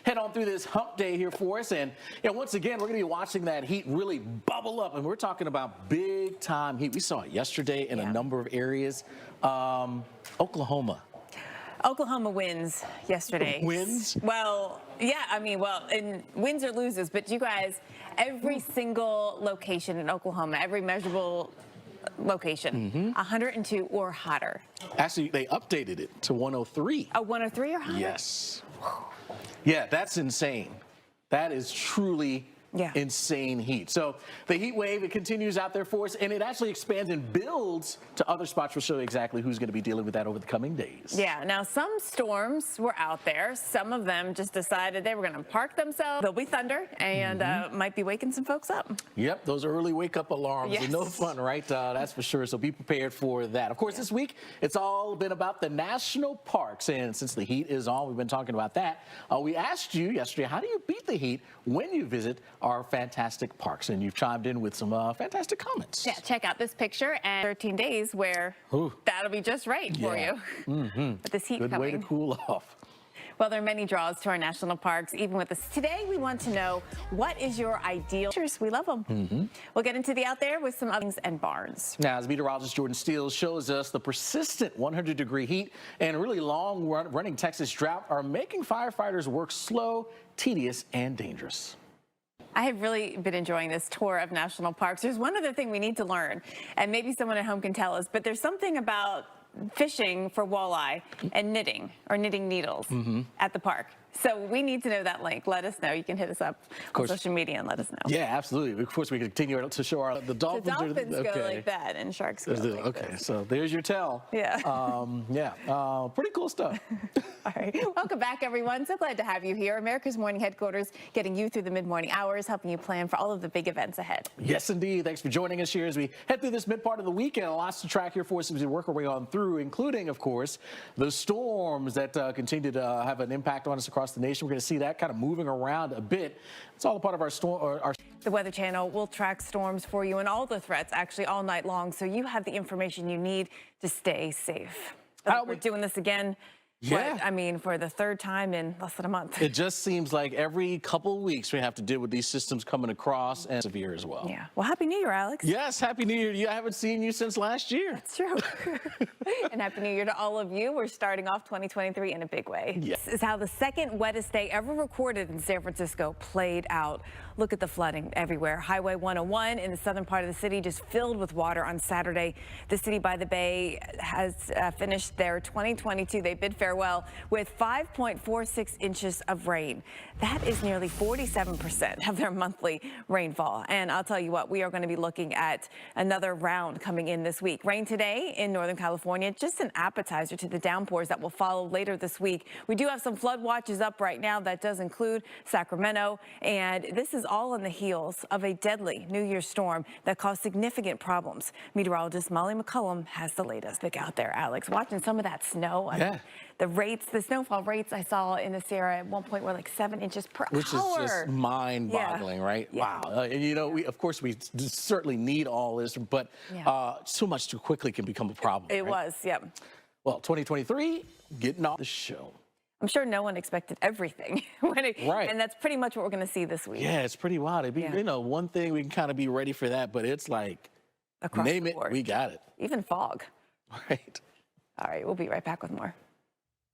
Head on through this hump day here for us. And once again, we're going to be watching that heat really bubble up. And we're talking about big time heat. We saw it yesterday in a number of areas. Oklahoma wins yesterday. Wins? Well, yeah, I mean, in wins or loses, but you guys, every single location in Oklahoma, every measurable location, 102 or hotter. Actually, they updated it to 103. Oh, 103 or hotter? Yes. Yeah, that's insane. That is truly insane heat. So the heat wave, it continues out there for us, and it actually expands and builds to other spots. We'll show you exactly who's going to be dealing with that over the coming days. Yeah, now some storms were out there. Some of them just decided they were going to park themselves. There'll be thunder and might be waking some folks up. Yep, those early wake-up alarms. Yes. Are no fun, right? That's for sure. So be prepared for that. Of course, this week, it's all been about the national parks. And since the heat is on, we've been talking about that. We asked you yesterday, how do you beat the heat when you visit our fantastic parks? And you've chimed in with some fantastic comments. Yeah, check out this picture and 13 days where that'll be just right for you. With this heat Good coming. way to cool off. Well, there are many draws to our national parks, even with this. Today, we want to know, what is your ideal? We love them. We'll get into the out there with some others and barns. Now, as meteorologist Jordan Steele shows us, the persistent 100-degree heat and really long-running Texas drought are making firefighters work slow, tedious, and dangerous. I have really been enjoying this tour of national parks. There's one other thing we need to learn, and maybe someone at home can tell us, but there's something about fishing for walleye and knitting or knitting needles at the park. So we need to know that link. Let us know. You can hit us up on social media and let us know. Yeah, absolutely. Of course, we continue to show the dolphins. The dolphins go like that and sharks go like this. So there's your tell. Yeah. Pretty cool stuff. All right. Welcome back, everyone. So glad to have you here. America's Morning headquarters, getting you through the mid-morning hours, helping you plan for all of the big events ahead. Yes, indeed. Thanks for joining us here as we head through this mid part of the weekend. Lots to track here for us as we work our way on through, including, of course, the storms that continue to have an impact on us across the nation. We're going to see that kind of moving around a bit. It's all a part of our storm. The Weather Channel will track storms for you and all the threats actually all night long, so you have the information you need to stay safe. We're doing this again. Yeah. I mean, for the third time in less than a month. It just seems like every couple of weeks we have to deal with these systems coming across, and severe as well. Yeah. Well, Happy New Year, Alex. Yes, Happy New Year. I haven't seen you since last year. That's true. And Happy New Year to all of you. We're starting off 2023 in a big way. Yes. This is how the second wettest day ever recorded in San Francisco played out. Look at the flooding everywhere. Highway 101 in the southern part of the city just filled with water on Saturday. The city by the bay has finished their 2022. They bid farewell with 5.46 inches of rain. That is nearly 47% of their monthly rainfall. And I'll tell you what, we are going to be looking at another round coming in this week. Rain today in Northern California, just an appetizer to the downpours that will follow later this week. We do have some flood watches up right now. That does include Sacramento. And this is all on the heels of a deadly New Year's storm that caused significant problems. Meteorologist Molly McCullum has the latest. Look out there, Alex, watching some of that snow. I mean, the snowfall rates I saw in this area at one point were like 7 inches per hour. Which is just mind-boggling, right? Yeah. Wow. And you know, we certainly need all this, but so much too quickly can become a problem. It was, yep. Well, 2023, getting off the show. I'm sure no one expected everything. And that's pretty much what we're going to see this week. Yeah, it's pretty wild. It'd be, you know, one thing we can kind of be ready for that, but it's like, across name the it, board. we got it. Even fog. Right. All right, we'll be right back with more.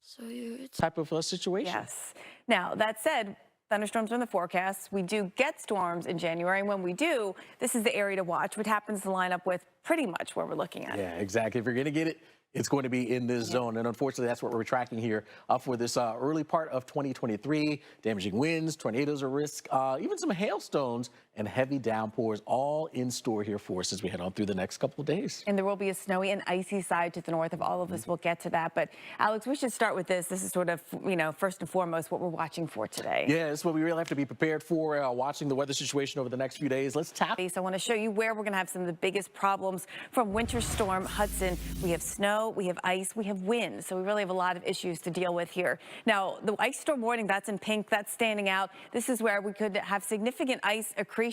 So you're Type of a situation. Yes. Now, that said, thunderstorms are in the forecast. We do get storms in January, and when we do, this is the area to watch, which happens to line up with pretty much what we're looking at. Yeah, exactly. If you're going to get it, it's going to be in this zone. And unfortunately, that's what we're tracking here for this early part of 2023. Damaging winds, tornadoes are risk, even some hailstones and heavy downpours all in store here for us as we head on through the next couple of days. And there will be a snowy and icy side to the north of all of this. We'll get to that. But Alex, we should start with this. This is sort of, you know, first and foremost what we're watching for today. Yeah, this is what we really have to be prepared for, watching the weather situation over the next few days. Let's tap. So I want to show you where we're going to have some of the biggest problems from Winter Storm Hudson. We have snow, we have ice, we have wind. So we really have a lot of issues to deal with here. Now, the ice storm warning, that's in pink, that's standing out. This is where we could have significant ice accretion,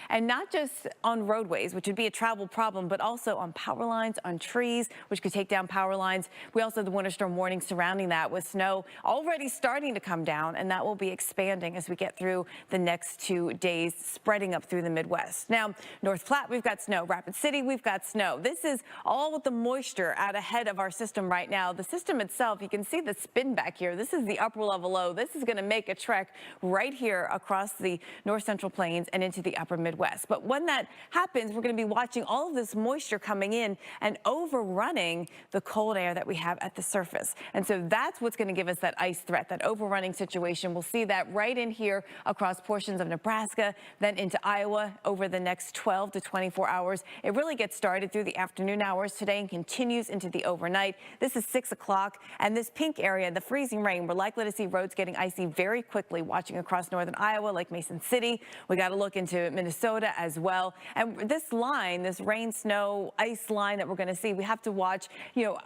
and not just on roadways, which would be a travel problem, but also on power lines, on trees, which could take down power lines. We also have the winter storm warning surrounding that, with snow already starting to come down, and that will be expanding as we get through the next 2 days, spreading up through the Midwest. Now, North Platte, we've got snow. Rapid City, we've got snow. This is all with the moisture out ahead ahead of our system right now. The system itself, you can see the spin back here. This is the upper level low. This is going to make a trek right here across the north central plains and into the upper Midwest. But when that happens, we're going to be watching all of this moisture coming in and overrunning the cold air that we have at the surface. And so that's what's going to give us that ice threat, that overrunning situation. We'll see that right in here across portions of Nebraska, then into Iowa over the next 12 to 24 hours. It really gets started through the afternoon hours today and continues into the overnight. This is 6 o'clock, and this pink area, the freezing rain, we're likely to see roads getting icy very quickly, watching across northern Iowa, like Mason City. We got to look into Minnesota as well. And this line, this rain, snow, ice line that we're going to see, we have to watch,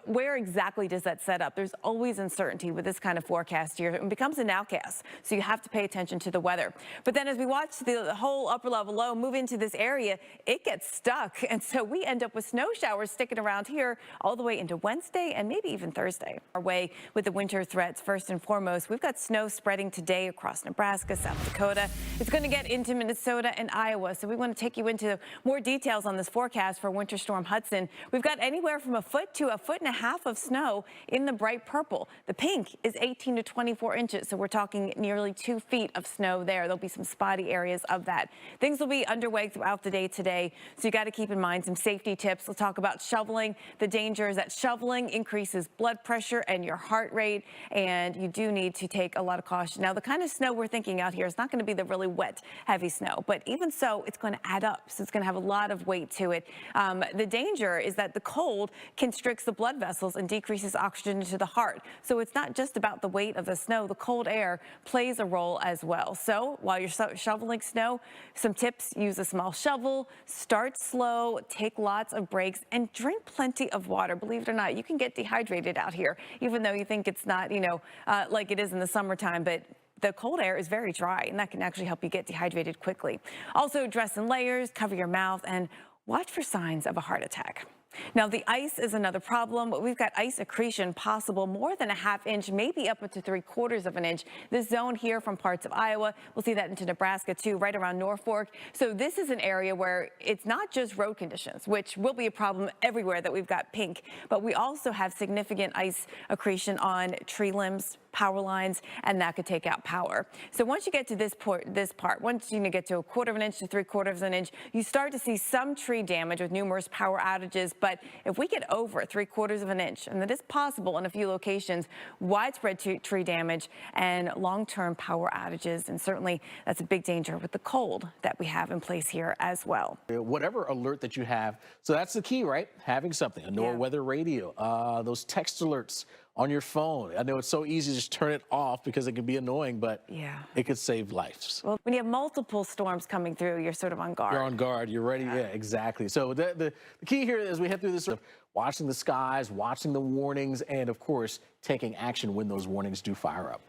where exactly does that set up? There's always uncertainty with this kind of forecast here. It becomes a nowcast, so you have to pay attention to the weather. But then as we watch the whole upper level low move into this area, it gets stuck. And so we end up with snow showers sticking around here all the way into Wednesday and maybe even Thursday. Our way with the winter threats, first and foremost, we've got snow spreading today across Nebraska, South Dakota. It's going to get into Minnesota and Iowa. So we want to take you into more details on this forecast for Winter Storm Hudson. We've got anywhere from a foot to a foot and a half of snow in the bright purple. The pink is 18 to 24 inches. So we're talking nearly 2 feet of snow there. There'll be some spotty areas of that. Things will be underway throughout the day today. So you got to keep in mind some safety tips. We'll talk about shoveling. The danger is that shoveling increases blood pressure and your heart rate, and you do need to take a lot of caution. Now, the kind of snow we're thinking out here is not going to be the really wet, heavy snow, but even so, it's going to add up. So it's going to have a lot of weight to it. The danger is that the cold constricts the blood vessels and decreases oxygen to the heart. So it's not just about the weight of the snow. The cold air plays a role as well. So while you're shoveling snow, some tips: use a small shovel, start slow, take lots of breaks, and drink plenty of water. Believe it or not, you can get dehydrated out here, even though you think it's not, like it is in the summertime, but the cold air is very dry, and that can actually help you get dehydrated quickly. Also, dress in layers, cover your mouth, and watch for signs of a heart attack. Now, the ice is another problem. We've got ice accretion possible more than a ½ inch, maybe up to 3/4 of an inch. This zone here from parts of Iowa, we'll see that into Nebraska too, right around Norfolk. So this is an area where it's not just road conditions, which will be a problem everywhere that we've got pink, but we also have significant ice accretion on tree limbs, power lines, and that could take out power. So once you get to this part, once you get to 1/4 of an inch to 3/4 of an inch, you start to see some tree damage with numerous power outages. But if we get over 3/4 of an inch, and that is possible in a few locations, widespread tree damage and long-term power outages, and certainly that's a big danger with the cold that we have in place here as well. Whatever alert that you have, so that's the key, right? Having something, a NOAA weather radio, those text alerts on your phone. I know it's so easy to just turn it off because it can be annoying, but it could save lives. Well, when you have multiple storms coming through, you're sort of on guard. You're on guard. You're ready. Yeah, exactly. So the key here as we head through this, watching the skies, watching the warnings, and of course, taking action when those warnings do fire up.